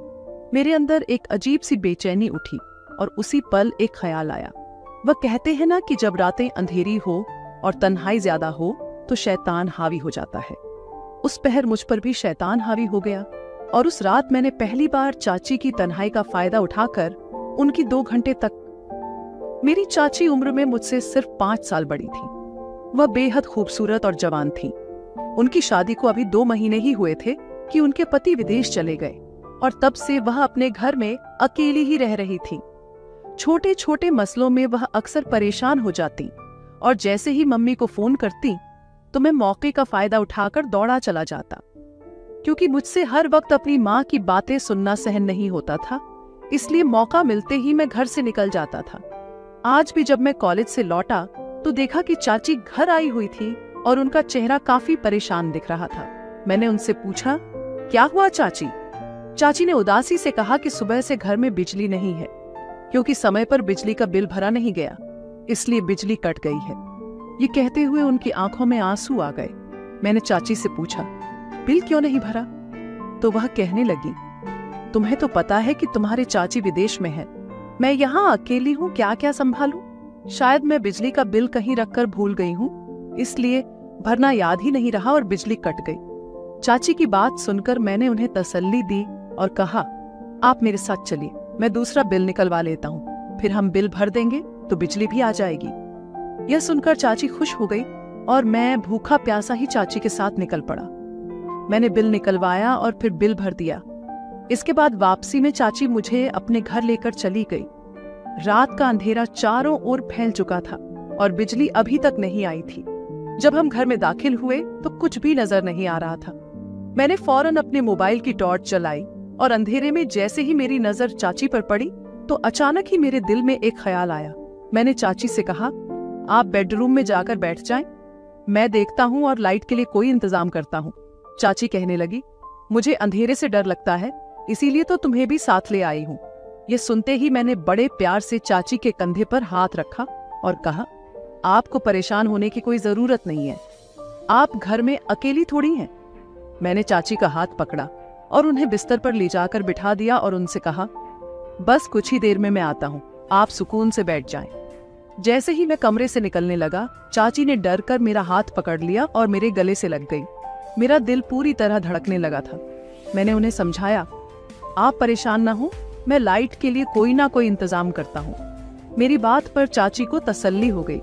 मेरे अंदर एक अजीब सी बेचैनी उठी और उसी पल एक ख्याल आया। वह कहते हैं ना कि जब रातें अंधेरी हो और तन्हाई ज्यादा हो तो शैतान हावी हो जाता है। उस पहर मुझ पर भी शैतान हावी हो गया और उस रात मैंने पहली बार चाची की तन्हाई का फायदा उठाकर उनकी 2 घंटे तक। मेरी चाची उम्र में मुझसे सिर्फ 5 साल बड़ी थी। वह बेहद खूबसूरत और जवान थी। उनकी शादी को अभी 2 महीने ही हुए थे कि उनके पति विदेश चले गए और तब से वह अपने घर में अकेली ही रह रही थी। छोटे छोटे मसलों में वह अक्सर परेशान हो जाती और जैसे ही मम्मी को फोन करती तो मैं मौके का फायदा उठाकर दौड़ा चला जाता, क्योंकि मुझसे हर वक्त अपनी माँ की बातें सुनना सहन नहीं होता था। इसलिए मौका मिलते ही मैं घर से निकल जाता था। आज भी जब मैं कॉलेज से लौटा तो देखा कि चाची घर आई हुई थी और उनका चेहरा काफी परेशान दिख रहा था। मैंने उनसे पूछा, क्या हुआ चाची? चाची ने उदासी से कहा कि सुबह से घर में बिजली नहीं है, क्योंकि समय पर बिजली का बिल भरा नहीं गया, इसलिए बिजली कट गई है। ये कहते हुए उनकी आंखों में आंसू आ गए। मैंने चाची से पूछा, बिल क्यों नहीं भरा? तो वह कहने लगी, तुम्हें तो पता है कि तुम्हारे चाची विदेश में है, मैं यहाँ अकेली हूँ, क्या क्या संभालूं? शायद मैं बिजली का बिल कहीं रखकर भूल गई हूँ, इसलिए भरना याद ही नहीं रहा और बिजली कट गई। चाची की बात सुनकर मैंने उन्हें तसल्ली दी और कहा, आप मेरे साथ चलिए, मैं दूसरा बिल निकलवा लेता हूँ, फिर हम बिल भर देंगे तो बिजली भी आ जाएगी। यह सुनकर चाची खुश हो गई और मैं भूखा प्यासा ही चाची के साथ निकल पड़ा। मैंने बिल निकलवाया और फिर बिल भर दिया। इसके बाद वापसी में चाची मुझे अपने घर लेकर चली गई। रात का अंधेरा चारों ओर फैल चुका था और बिजली अभी तक नहीं आई थी। जब हम घर में दाखिल हुए तो कुछ भी नजर नहीं आ रहा था। मैंने फौरन अपने मोबाइल की टॉर्च जलाई और अंधेरे में जैसे ही मेरी नजर चाची पर पड़ी तो अचानक ही मेरे दिल में एक ख्याल आया। मैंने चाची से कहा, आप बेडरूम में जाकर बैठ जाएं, मैं देखता हूं और लाइट के लिए कोई इंतजाम करता हूं। चाची कहने लगी, मुझे अंधेरे से डर लगता है, इसीलिए तो तुम्हें भी साथ ले आई हूं। ये सुनते ही मैंने बड़े प्यार से चाची के कंधे पर हाथ रखा और कहा, आपको परेशान होने की कोई जरूरत नहीं है, आप घर में अकेली थोड़ी हैं। मैंने चाची का हाथ पकड़ा और उन्हें बिस्तर पर ले जाकर बिठा दिया और उनसे कहा, बस कुछ ही देर में मैं आता हूं, आप सुकून से बैठ जाएं। जैसे ही मैं कमरे से निकलने लगा, चाची ने डर कर मेरा हाथ पकड़ लिया और मेरे गले से लग गई। मेरा दिल पूरी तरह धड़कने लगा था। मैंने उन्हें समझाया, आप परेशान ना हो, मैं लाइट के लिए कोई ना कोई इंतजाम करता हूँ। मेरी बात पर चाची को तसल्ली हो गई।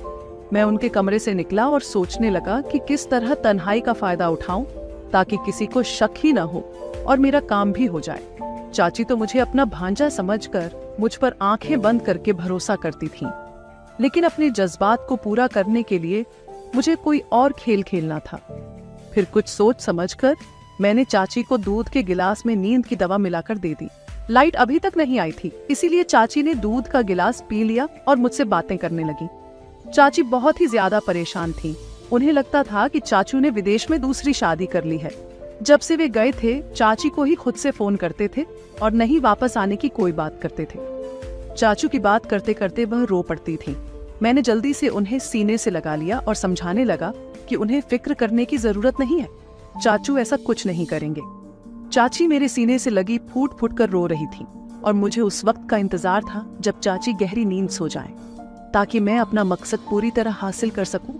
मैं उनके कमरे से निकला और सोचने लगा कि किस तरह तन्हाई का फायदा उठाऊं ताकि किसी को शक ही न हो और मेरा काम भी हो जाए। चाची तो मुझे अपना भांजा समझकर मुझ पर आंखें बंद करके भरोसा करती थीं, लेकिन अपने जज्बात को पूरा करने के लिए मुझे कोई और खेल खेलना था। फिर कुछ सोच समझकर मैंने चाची को दूध के गिलास में नींद की दवा मिलाकर दे दी। लाइट अभी तक नहीं आई थी, इसीलिए चाची ने दूध का गिलास पी लिया और मुझसे बातें करने लगी। चाची बहुत ही ज्यादा परेशान थी। उन्हें लगता था कि चाचू ने विदेश में दूसरी शादी कर ली है। जब से वे गए थे, चाची को ही खुद से फोन करते थे और नहीं वापस आने की कोई बात करते थे। चाचू की बात करते करते वह रो पड़ती थी। मैंने जल्दी से उन्हें सीने से लगा लिया और समझाने लगा कि उन्हें फिक्र करने की जरूरत नहीं है, चाचू ऐसा कुछ नहीं करेंगे। चाची मेरे सीने से लगी फूट फूट कर रो रही थी और मुझे उस वक्त का इंतजार था जब चाची गहरी नींद सो जाए, ताकि मैं अपना मकसद पूरी तरह हासिल कर सकूं।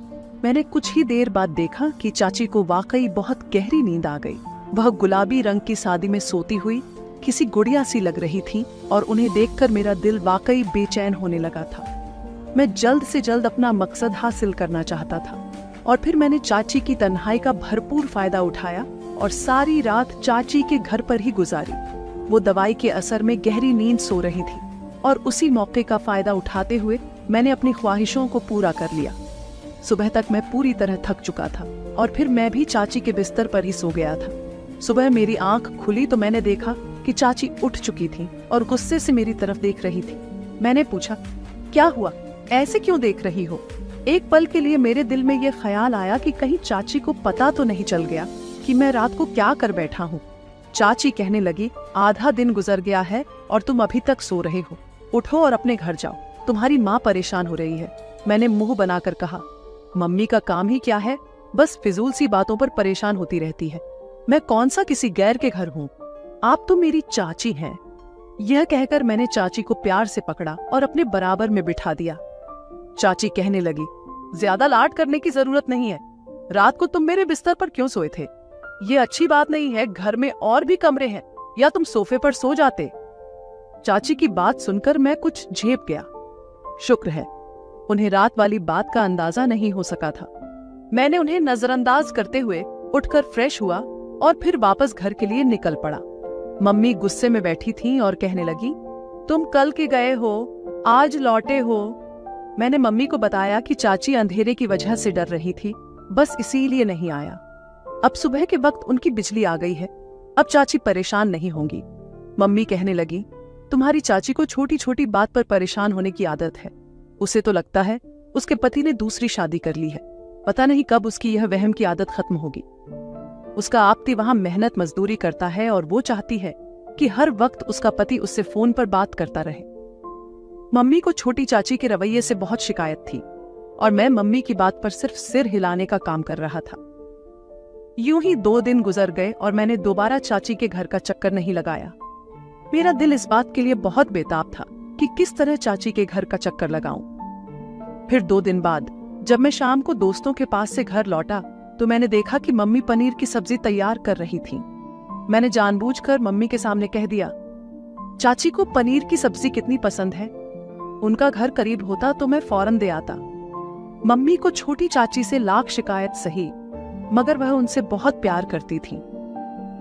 मैंने कुछ ही देर बाद देखा कि चाची को वाकई बहुत गहरी नींद आ गई। वह गुलाबी रंग की सादी में सोती हुई किसी गुड़िया सी लग रही थी और उन्हें देखकर मेरा दिल वाकई बेचैन होने लगा था। मैं जल्द से जल्द अपना मकसद हासिल करना चाहता था और फिर मैंने चाची की तन्हाई का भरपूर फायदा उठाया और सारी रात चाची के घर पर ही गुजारी। वो दवाई के असर में गहरी नींद सो रही थी और उसी मौके का फायदा उठाते हुए मैंने अपनी ख्वाहिशों को पूरा कर लिया। सुबह तक मैं पूरी तरह थक चुका था और फिर मैं भी चाची के बिस्तर पर ही सो गया था। सुबह मेरी आंख खुली तो मैंने देखा कि चाची उठ चुकी थी और गुस्से से मेरी तरफ देख रही थी। मैंने पूछा, क्या हुआ, ऐसे क्यों देख रही हो? एक पल के लिए मेरे दिल में यह ख्याल आया कि कहीं चाची को पता तो नहीं चल गया कि मैं रात को क्या कर बैठा हूँ। चाची कहने लगी, आधा दिन गुजर गया है और तुम अभी तक सो रहे हो, उठो और अपने घर जाओ, तुम्हारी माँ परेशान हो रही है। मैंने मुंह बनाकर कहा, मम्मी का काम ही क्या है, बस फिजूल सी बातों पर परेशान होती रहती है। मैं कौन सा किसी गैर के घर हूँ, आप तो मेरी चाची हैं। यह कहकर मैंने चाची को प्यार से पकड़ा और अपने बराबर में बिठा दिया। चाची कहने लगी, ज्यादा लाड करने की जरूरत नहीं है, रात को तुम मेरे बिस्तर पर क्यों सोए थे? ये अच्छी बात नहीं है, घर में और भी कमरे हैं, या तुम सोफे पर सो जाते। चाची की बात सुनकर मैं कुछ झेप गया। शुक्र है उन्हें रात वाली बात का अंदाजा नहीं हो सका था। मैंने उन्हें नजरअंदाज करते हुए उठकर फ्रेश हुआ और फिर वापस घर के लिए निकल पड़ा। मम्मी गुस्से में बैठी थी और कहने लगी, तुम कल के गए हो, आज लौटे हो। मैंने मम्मी को बताया कि चाची अंधेरे की वजह से डर रही थी, बस इसीलिए नहीं आया। अब सुबह के वक्त उनकी बिजली आ गई है, अब चाची परेशान नहीं होंगी। मम्मी कहने लगी, तुम्हारी चाची को छोटी छोटी बात पर परेशान होने की आदत है। उसे तो लगता है उसके पति ने दूसरी शादी कर ली है, पता नहीं कब उसकी यह वहम की आदत खत्म होगी। उसका आपती वहां मेहनत मजदूरी करता है और वो चाहती है कि हर वक्त उसका पति उससे फोन पर बात करता रहे। मम्मी को छोटी चाची के रवैये से बहुत शिकायत थी और मैं मम्मी की बात पर सिर्फ सिर हिलाने का काम कर रहा था। यूं ही 2 दिन गुजर गए और मैंने दोबारा चाची के घर का चक्कर नहीं लगाया। मेरा दिल इस बात के लिए बहुत बेताब था कि किस तरह चाची के घर का चक्कर लगाऊं। फिर 2 दिन बाद जब मैं शाम को दोस्तों के पास से घर लौटा तो मैंने देखा कि मम्मी पनीर की सब्जी तैयार कर रही थी। मैंने जानबूझकर मम्मी के सामने कह दिया, चाची को पनीर की सब्जी कितनी पसंद है, उनका घर करीब होता तो मैं फौरन दे आता। मम्मी को छोटी चाची से लाख शिकायत सही, मगर वह उनसे बहुत प्यार करती थी।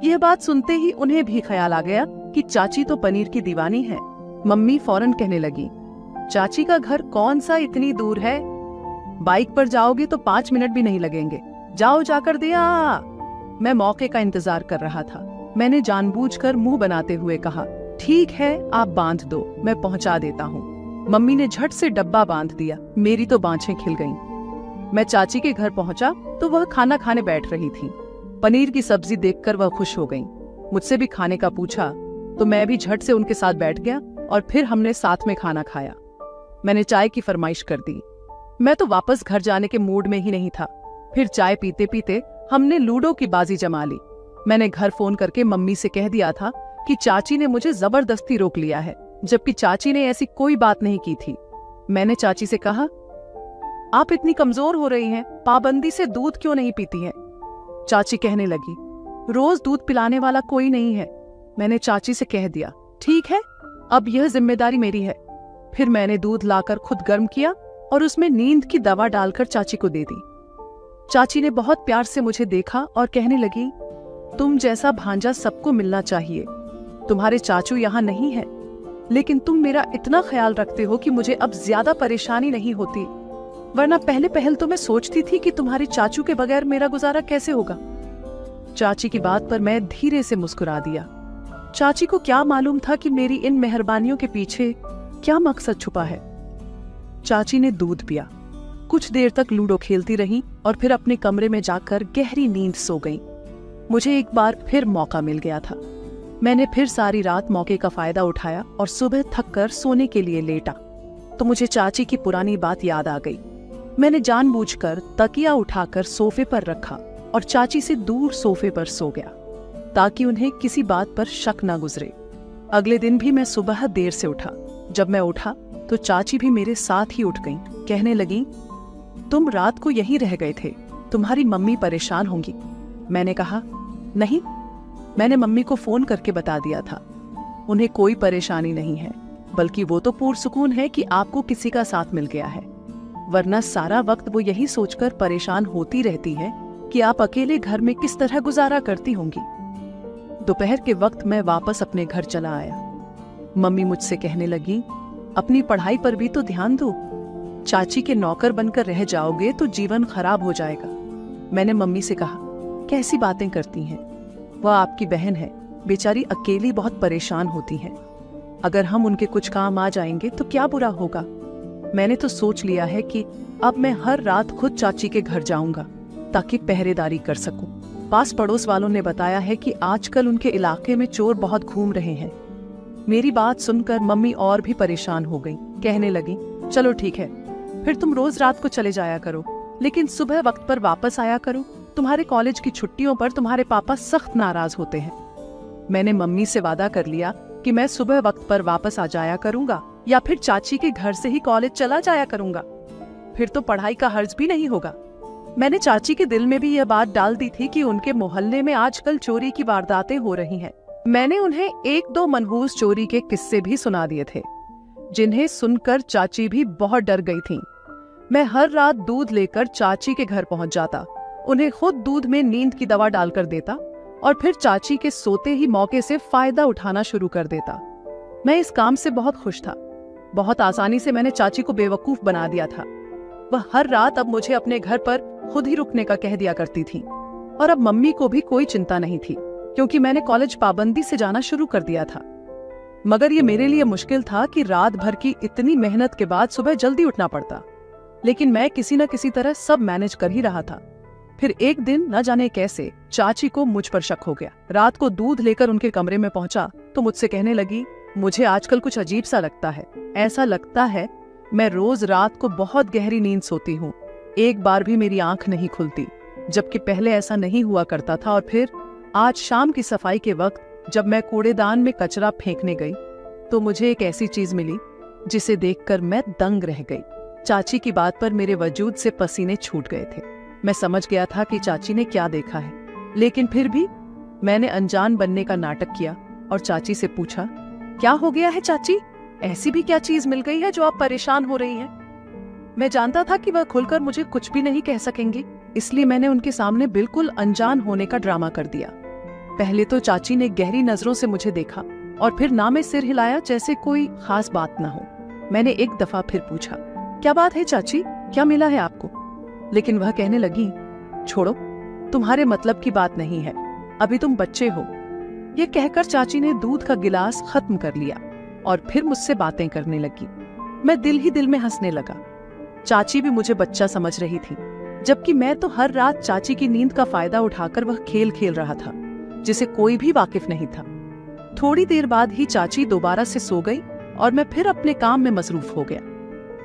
यह बात सुनते ही उन्हें भी ख्याल आ गया कि चाची तो पनीर की दीवानी है। मम्मी फौरन कहने लगी, चाची का घर कौन सा इतनी दूर है? बाइक पर जाओगे तो 5 मिनट भी नहीं लगेंगे। जाओ जाकर दिया। मैं मौके का इंतजार कर रहा था। मैंने जानबूझकर मुंह बनाते हुए कहा, ठीक है आप बांध दो, मैं पहुंचा देता हूँ। मम्मी ने झट से डब्बा बांध दिया। मेरी तो बाँछें खिल गईं। मैं चाची के घर पहुंचा तो वह खाना खाने बैठ रही थी। पनीर की सब्जी देखकर वह खुश हो गईं। मुझसे भी खाने का पूछा तो मैं भी झट से उनके साथ बैठ गया और फिर हमने साथ में खाना खाया। मैंने चाय की फरमाइश कर दी। मैं तो वापस घर जाने के मूड में ही नहीं था। फिर चाय पीते पीते हमने लूडो की बाजी जमा ली। मैंने घर फोन करके मम्मी से कह दिया था कि चाची ने मुझे जबरदस्ती रोक लिया है, जबकि चाची ने ऐसी कोई बात नहीं की थी। मैंने चाची से कहा, आप इतनी कमजोर हो रही हैं, पाबंदी से दूध क्यों नहीं पीती हैं? चाची कहने लगी, रोज दूध पिलाने वाला कोई नहीं है। मैंने चाची से कह दिया, ठीक है अब यह जिम्मेदारी मेरी है। फिर मैंने दूध लाकर खुद गर्म किया और उसमें नींद की दवा डालकर चाची को दे दी। चाची ने बहुत प्यार से मुझे देखा और कहने लगी, तुम जैसा भांजा सबको मिलना चाहिए। तुम्हारे चाचू यहाँ नहीं है, लेकिन तुम मेरा इतना ख्याल रखते हो कि मुझे अब ज्यादा परेशानी नहीं होती, वरना पहले पहल तो मैं सोचती थी कि तुम्हारे चाचू के बगैर मेरा गुजारा कैसे होगा। चाची की बात पर मैं धीरे से मुस्कुरा दिया। चाची को क्या मालूम था कि मेरी इन मेहरबानियों के पीछे क्या मकसद छुपा है। चाची ने दूध पिया, कुछ देर तक लूडो खेलती रही और फिर अपने कमरे में जाकर गहरी नींद सो गई। मुझे एक बार फिर मौका मिल गया था। मैंने फिर सारी रात मौके का फायदा उठाया और सुबह थककर सोने के लिए लेटा तो मुझे चाची की पुरानी बात याद आ गई। मैंने जानबूझकर तकिया उठाकर सोफे पर रखा और चाची से दूर सोफे पर सो गया ताकि उन्हें किसी बात पर शक न गुजरे। अगले दिन भी मैं सुबह देर से उठा। जब मैं उठा तो चाची भी मेरे साथ ही उठ गईं। कहने लगी, तुम रात को यहीं रह गए थे, तुम्हारी मम्मी परेशान होंगी। मैंने कहा, नहीं, मैंने मम्मी को फोन करके बता दिया था, उन्हें कोई परेशानी नहीं है, बल्कि वो तो पुरसुकून है कि आपको किसी का साथ मिल गया है, वरना सारा वक्त वो यही सोचकर परेशान होती रहती है कि आप अकेले घर में किस तरह गुजारा करती होंगी। दोपहर के वक्त मैं वापस अपने घर चला आया। मम्मी मुझसे कहने लगी, अपनी पढ़ाई पर भी तो ध्यान दो, चाची के नौकर बनकर रह जाओगे तो जीवन खराब हो जाएगा। मैंने मम्मी से कहा, कैसी बातें करती हैं, वह आपकी बहन है, बेचारी अकेली बहुत परेशान होती है, अगर हम उनके कुछ काम आ जाएंगे तो क्या बुरा होगा। मैंने तो सोच लिया है कि अब मैं हर रात खुद चाची के घर जाऊंगा ताकि पहरेदारी कर सकूं। पास पड़ोस वालों ने बताया है कि आजकल उनके इलाके में चोर बहुत घूम रहे हैं। मेरी बात सुनकर मम्मी और भी परेशान हो गई। कहने लगी, चलो ठीक है, फिर तुम रोज रात को चले जाया करो, लेकिन सुबह वक्त पर वापस आया करो। तुम्हारे कॉलेज की छुट्टियों पर तुम्हारे पापा सख्त नाराज होते हैं। मैंने मम्मी से वादा कर लिया कि मैं सुबह वक्त पर वापस आ जाया करूंगा या फिर चाची के घर से ही कॉलेज चला जाया करूंगा, फिर तो पढ़ाई का हर्ज भी नहीं होगा। मैंने चाची के दिल में भी यह बात डाल दी थी कि उनके मोहल्ले में आजकल चोरी की वारदातें हो रही हैं। मैंने उन्हें 1-2 मनहूस चोरी के किस्से भी सुना दिए थे, जिन्हें सुनकर चाची भी बहुत डर गई थीं। मैं हर रात दूध लेकर चाची के घर पहुंच जाता, उन्हें खुद दूध में नींद की दवा डालकर देता और फिर चाची के सोते ही मौके से फायदा उठाना शुरू कर देता। मैं इस काम से बहुत खुश था। बहुत आसानी से मैंने चाची को बेवकूफ बना दिया था। वह हर रात अब मुझे अपने घर पर खुद ही रुकने का कह दिया करती थी और अब मम्मी को भी कोई चिंता नहीं थी क्योंकि मैंने कॉलेज पाबंदी से जाना शुरू कर दिया था। मगर ये मेरे लिए मुश्किल था कि रात भर की इतनी मेहनत के बाद सुबह जल्दी उठना पड़ता, लेकिन मैं किसी न किसी तरह सब मैनेज कर ही रहा था। फिर एक दिन न जाने कैसे चाची को मुझ पर शक हो गया। रात को दूध लेकर उनके कमरे में पहुंचा तो मुझसे कहने लगी, मुझे आजकल कुछ अजीब सा लगता है। ऐसा लगता है मैं रोज रात को बहुत गहरी नींद सोती हूँ, एक बार भी मेरी आंख नहीं खुलती, जबकि पहले ऐसा नहीं हुआ करता था। और फिर आज शाम की सफाई के वक्त जब मैं कूड़ेदान में कचरा फेंकने गई तो मुझे एक ऐसी चीज मिली जिसे देखकर मैं दंग रह गई। चाची की बात पर मेरे वजूद से पसीने छूट गए थे। मैं समझ गया था कि चाची ने क्या देखा है, लेकिन फिर भी मैंने अनजान बनने का नाटक किया और चाची से पूछा, क्या हो गया है चाची, ऐसी भी क्या चीज मिल गई है जो आप परेशान हो रही हैं? मैं जानता था कि वह खुलकर मुझे कुछ भी नहीं कह सकेंगी, इसलिए मैंने उनके सामने बिल्कुल अनजान होने का ड्रामा कर दिया। पहले तो चाची ने गहरी नजरों से मुझे देखा और फिर ना में सिर हिलाया जैसे कोई खास बात ना हो। मैंने एक दफा फिर पूछा, क्या बात है चाची, क्या मिला है आपको? लेकिन वह कहने लगी, छोड़ो, तुम्हारे मतलब की बात नहीं है, अभी तुम बच्चे हो। ये कहकर चाची ने दूध का गिलास खत्म कर लिया और फिर मुझसे बातें करने लगी। मैं दिल ही दिल में हंसने लगा। चाची भी मुझे बच्चा समझ रही थी, जबकि मैं तो हर रात चाची की नींद का फायदा उठाकर वह खेल खेल रहा था जिसे कोई भी वाकिफ नहीं था। थोड़ी देर बाद ही चाची दोबारा से सो गई और मैं फिर अपने काम में मसरूफ हो गया।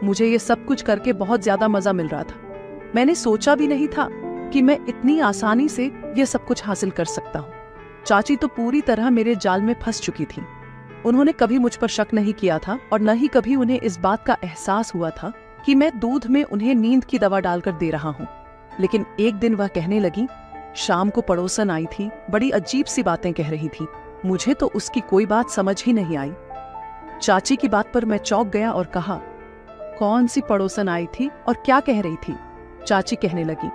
मुझे ये सब कुछ करके बहुत ज्यादा मजा मिल रहा था। मैंने सोचा भी नहीं था कि मैं इतनी आसानी से ये सब कुछ हासिल कर सकता हूँ। चाची तो पूरी तरह मेरे जाल में फंस चुकी थी। उन्होंने कभी मुझ पर शक नहीं किया था और न ही कभी उन्हें इस बात का एहसास हुआ था कि मैं दूध में उन्हें नींद की दवा डालकर दे रहा हूँ। लेकिन एक दिन वह कहने लगी, शाम को पड़ोसन आई थी, बड़ी अजीब सी बातें कह रही थी। मुझे तो उसकी कोई बात समझ ही नहीं आई। चाची की बात पर मैं चौंक गया और कहा, कौन सी पड़ोसन आई थी और क्या कह रही थी? चाची कहने लगी,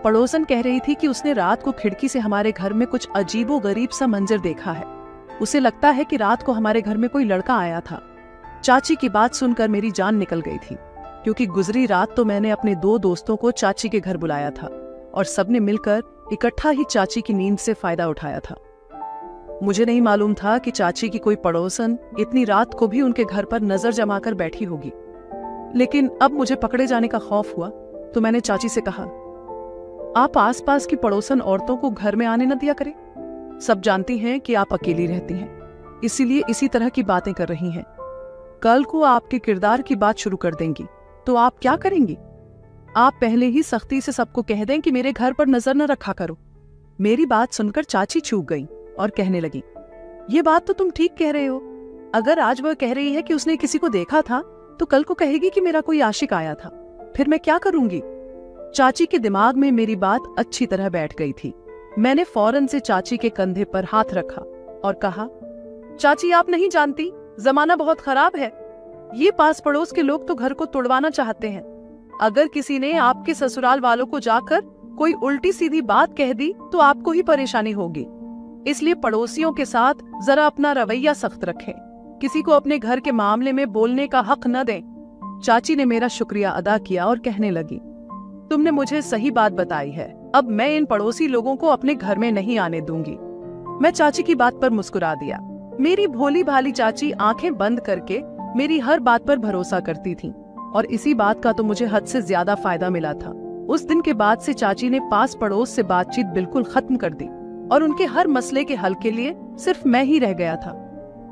पड़ोसन कह रही थी कि उसने रात को खिड़की से हमारे घर में कुछ अजीबो गरीब सा मंजर देखा है। उसे लगता है कि रात को हमारे घर में कोई लड़का आया था। चाची की बात सुनकर मेरी जान निकल गई थी, क्योंकि गुजरी रात तो मैंने अपने 2 दोस्तों को चाची के घर बुलाया था और सबने मिलकर इकट्ठा ही चाची की नींद से फायदा उठाया था। मुझे नहीं मालूम था कि चाची की कोई पड़ोसन इतनी रात को भी उनके घर पर नजर जमाकर बैठी होगी। लेकिन अब मुझे पकड़े जाने का खौफ हुआ तो मैंने चाची से कहा, आप आसपास की पड़ोसन औरतों को घर में आने न दिया करें। सब जानती हैं कि आप अकेली रहती हैं, इसीलिए इसी तरह की बातें कर रही हैं। कल को आपके किरदार की बात शुरू कर देंगी तो आप क्या करेंगी? आप पहले ही सख्ती से सबको कह दें कि मेरे घर पर नजर न रखा करो। मेरी बात सुनकर चाची चूक गई और कहने लगी, ये बात तो तुम ठीक कह रहे हो। अगर आज वह कह रही है कि उसने किसी को देखा था तो कल को कहेगी कि मेरा कोई आशिक आया था, फिर मैं क्या करूंगी? चाची के दिमाग में मेरी बात अच्छी तरह बैठ गई थी। मैंने फौरन से चाची के कंधे पर हाथ रखा और कहा, चाची आप नहीं जानती, जमाना बहुत खराब है। ये पास पड़ोस के लोग तो घर को तोड़वाना चाहते हैं। अगर किसी ने आपके ससुराल वालों को जाकर कोई उल्टी सीधी बात कह दी तो आपको ही परेशानी होगी। इसलिए पड़ोसियों के साथ जरा अपना रवैया सख्त रखें, किसी को अपने घर के मामले में बोलने का हक न दें। चाची ने मेरा शुक्रिया अदा किया और कहने लगी, तुमने मुझे सही बात बताई है, अब मैं इन पड़ोसी लोगों को अपने घर में नहीं आने दूंगी। मैं चाची की बात पर मुस्कुरा दिया। मेरी भोली भाली चाची आंखें बंद करके मेरी हर बात पर भरोसा करती थी और इसी बात का तो मुझे हद से ज्यादा फायदा मिला था। उस दिन के बाद से चाची ने पास पड़ोस से बातचीत बिल्कुल खत्म कर दी और उनके हर मसले के हल के लिए सिर्फ मैं ही रह गया था।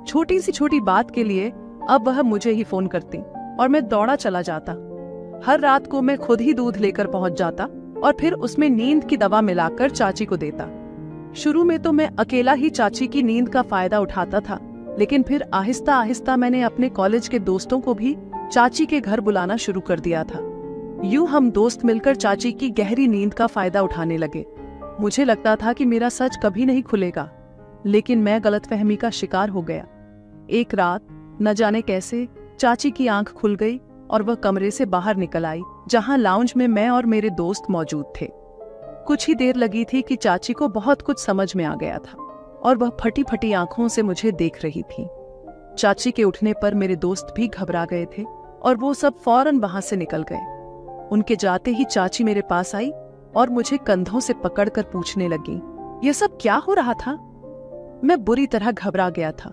छोटी सी छोटी बात के लिए अब वह मुझे ही फोन करती और मैं दौड़ा चला जाता। हर रात को मैं खुद ही दूध लेकर पहुंच जाता और फिर उसमें नींद की दवा मिलाकर चाची को देता। शुरू में तो मैं अकेला ही चाची की नींद का फायदा उठाता था, लेकिन फिर आहिस्ता आहिस्ता मैंने अपने कॉलेज के दोस्तों को भी चाची के घर बुलाना शुरू कर दिया था। यूं हम दोस्त मिलकर चाची की गहरी नींद का फायदा उठाने लगे। मुझे लगता था कि मेरा सच कभी नहीं खुलेगा, लेकिन मैं गलतफहमी का शिकार हो गया। एक रात न जाने कैसे चाची की आंख खुल गई और वह कमरे से बाहर निकल आई, जहां लाउंज में मैं और मेरे दोस्त मौजूद थे। कुछ ही देर लगी थी कि चाची को बहुत कुछ समझ में आ गया था और वह फटी फटी आंखों से मुझे देख रही थी। चाची के उठने पर मेरे दोस्त भी घबरा गए थे और वो सब फौरन वहां से निकल गए। उनके जाते ही चाची मेरे पास आई और मुझे कंधों से पकड़कर पूछने लगी, ये सब क्या हो रहा था? मैं बुरी तरह घबरा गया था।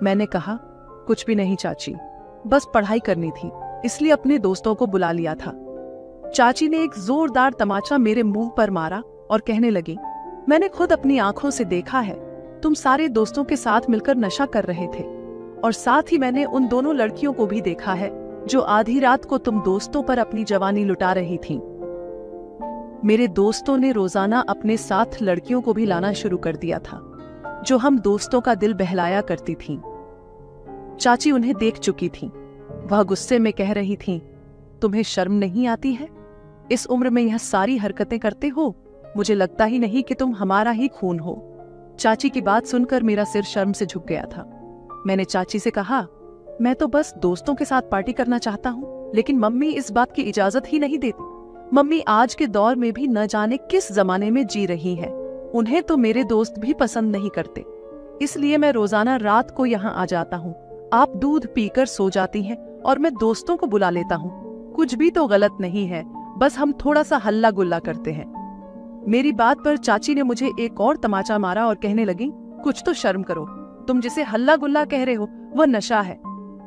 मैंने कहा, कुछ भी नहीं चाची, बस पढ़ाई करनी थी, इसलिए अपने दोस्तों को बुला लिया था। चाची ने एक जोरदार तमाचा मेरे मुंह पर मारा और कहने लगी, मैंने खुद अपनी आंखों से देखा है, तुम सारे दोस्तों के साथ मिलकर नशा कर रहे थे और साथ ही मैंने उन दोनों लड़कियों को भी देखा है जो आधी रात को तुम दोस्तों पर अपनी जवानी लुटा रही थीं। मेरे दोस्तों ने रोजाना अपने साथ लड़कियों को भी लाना शुरू कर दिया था, जो हम दोस्तों का दिल बहलाया करती थीं। चाची उन्हें देख चुकी थीं। वह गुस्से में कह रही थीं, तुम्हें शर्म नहीं आती है? इस उम्र में यह सारी हरकतें करते हो? मुझे लगता ही नहीं कि तुम हमारा ही खून हो। चाची की बात सुनकर मेरा सिर शर्म से झुक गया था। मैंने चाची से कहा, मैं तो बस दोस्तों के साथ पार्टी करना चाहता हूँ, लेकिन मम्मी इस बात की इजाजत ही नहीं देती। मम्मी आज के दौर में भी न जाने किस जमाने में जी रही है। उन्हें तो मेरे दोस्त भी पसंद नहीं करते, इसलिए मैं रोजाना रात को यहाँ आ जाता हूँ। आप दूध पीकर सो जाती हैं और मैं दोस्तों को बुला लेता हूँ। कुछ भी तो गलत नहीं है, बस हम थोड़ा सा हल्ला गुल्ला करते हैं। मेरी बात पर चाची ने मुझे एक और तमाचा मारा और कहने लगी, कुछ तो शर्म करो, तुम जिसे हल्ला गुल्ला कह रहे हो वह नशा है।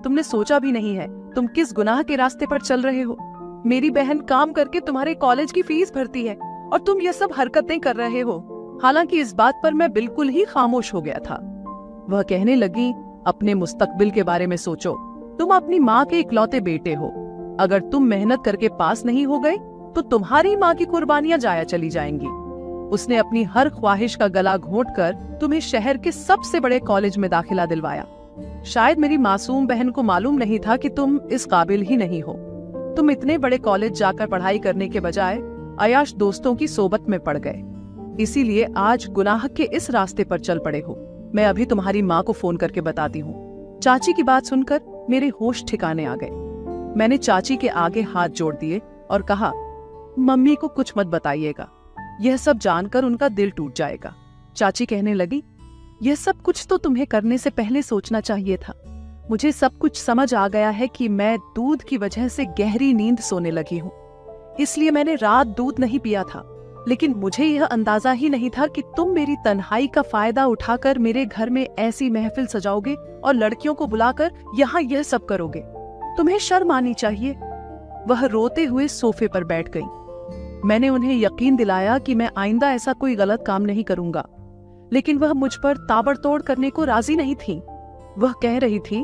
तुमने सोचा भी नहीं है तुम किस गुनाह के रास्ते पर चल रहे हो। मेरी बहन काम करके तुम्हारे कॉलेज की फीस भरती है और तुम ये सब हरकतें कर रहे हो। हालांकि इस बात पर मैं बिल्कुल ही खामोश हो गया था। वह कहने लगी, अपने मुस्तकबिल के बारे में सोचो। तुम अपनी माँ के इकलौते बेटे हो। अगर तुम मेहनत करके पास नहीं हो गए तो तुम्हारी माँ की कुर्बानियां जाया चली जाएंगी। उसने अपनी हर ख्वाहिश का गला घोंटकर तुम्हें शहर के सबसे बड़े कॉलेज में दाखिला दिलवाया। शायद मेरी मासूम बहन को मालूम नहीं था कि तुम इस काबिल ही नहीं हो। तुम इतने बड़े कॉलेज जाकर पढ़ाई करने के बजाय अयाश दोस्तों की सोबत में पड़ गए, इसीलिए आज गुनाह के इस रास्ते पर चल पड़े हो। मैं अभी तुम्हारी माँ को फोन करके बताती हूँ। चाची की बात सुनकर मेरे होश ठिकाने आ गए। मैंने चाची के आगे हाथ जोड़ दिए और कहा, मम्मी को कुछ मत बताइएगा, यह सब जानकर उनका दिल टूट जाएगा। चाची कहने लगी, यह सब कुछ तो तुम्हें करने से पहले सोचना चाहिए था। मुझे सब कुछ समझ आ गया है कि मैं दूध की वजह से गहरी नींद सोने लगी हूँ, इसलिए मैंने रात दूध नहीं पिया था। लेकिन मुझे यह अंदाजा ही नहीं था कि तुम मेरी तन्हाई का फायदा उठाकर मेरे घर में ऐसी महफिल सजाओगे और लड़कियों को बुलाकर यहाँ यह सब करोगे। तुम्हें शर्म आनी चाहिए। वह रोते हुए सोफे पर बैठ गई। मैंने उन्हें यकीन दिलाया कि मैं आइंदा ऐसा कोई गलत काम नहीं करूंगा, लेकिन वह मुझ पर ताबड़तोड़ करने को राजी नहीं थी। वह कह रही थी,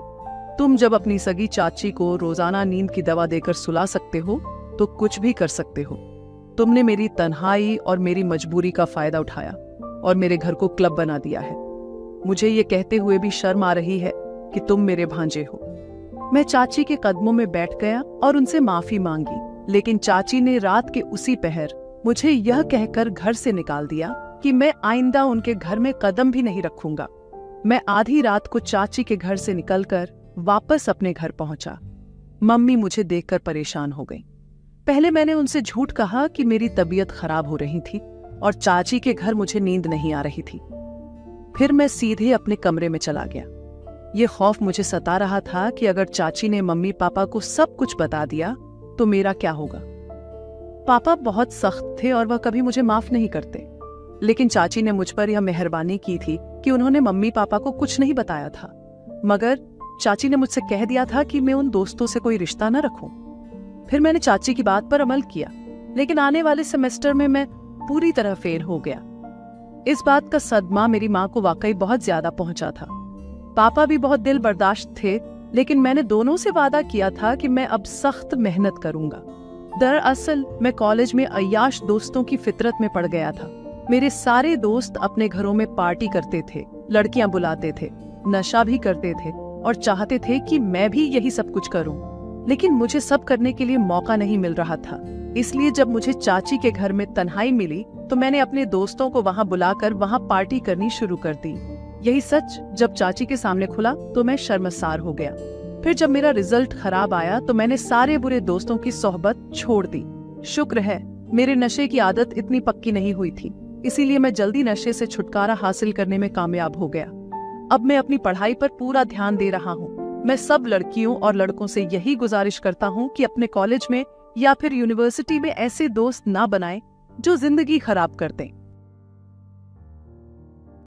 तुम जब अपनी सगी चाची को रोजाना नींद की दवा देकर सुला सकते हो तो कुछ भी कर सकते हो। तुमने मेरी तन्हाई और मेरी मजबूरी का फायदा उठाया और मेरे घर को क्लब बना दिया है। मुझे ये कहते हुए भी शर्म आ रही है कि तुम मेरे भांजे हो। मैं चाची के कदमों में बैठ गया और उनसे माफी मांगी, लेकिन चाची ने रात के उसी पहर मुझे यह कहकर घर से निकाल दिया कि मैं आइंदा उनके घर में कदम भी नहीं रखूंगा। मैं आधी रात को चाची के घर से निकलकर वापस अपने घर पहुंचा। मम्मी मुझे देखकर परेशान हो गई। पहले मैंने उनसे झूठ कहा कि मेरी तबीयत खराब हो रही थी और चाची के घर मुझे नींद नहीं आ रही थी। फिर मैं सीधे अपने कमरे में चला गया। ये खौफ मुझे सता रहा था कि अगर चाची ने मम्मी पापा को सब कुछ बता दिया तो मेरा क्या होगा। पापा बहुत सख्त थे और वह कभी मुझे माफ नहीं करते, लेकिन चाची ने मुझ पर यह मेहरबानी की थी कि उन्होंने मम्मी पापा को कुछ नहीं बताया था। मगर चाची ने मुझसे कह दिया था कि मैं उन दोस्तों से कोई रिश्ता न रखूं। फिर मैंने चाची की बात पर अमल किया, लेकिन आने वाले सेमेस्टर में मैं पूरी तरह फेल हो गया। इस बात का सदमा मेरी माँ को वाकई बहुत ज्यादा पहुंचा था। पापा भी बहुत दिल बर्दाश्त थे, लेकिन मैंने दोनों से वादा किया था कि मैं अब सख्त मेहनत करूंगा। दरअसल मैं कॉलेज में अय्याश दोस्तों की फितरत में पड़ गया था। मेरे सारे दोस्त अपने घरों में पार्टी करते थे, लड़कियां बुलाते थे, नशा भी करते थे और चाहते थे कि मैं भी यही सब कुछ करूं। लेकिन मुझे सब करने के लिए मौका नहीं मिल रहा था। इसलिए जब मुझे चाची के घर में तन्हाई मिली तो मैंने अपने दोस्तों को वहां बुलाकर वहां पार्टी करनी शुरू कर दी। यही सच जब चाची के सामने खुला तो मैं शर्मसार हो गया। फिर जब मेरा रिजल्ट खराब आया तो मैंने सारे बुरे दोस्तों की सोहबत छोड़ दी। शुक्र है मेरे नशे की आदत इतनी पक्की नहीं हुई थी, इसीलिए मैं जल्दी नशे से छुटकारा हासिल करने में कामयाब हो गया। अब मैं अपनी पढ़ाई पर पूरा ध्यान दे रहा हूँ। मैं सब लड़कियों और लड़कों से यही गुजारिश करता हूँ कि अपने कॉलेज में या फिर यूनिवर्सिटी में ऐसे दोस्त ना बनाएं जो जिंदगी खराब कर दें।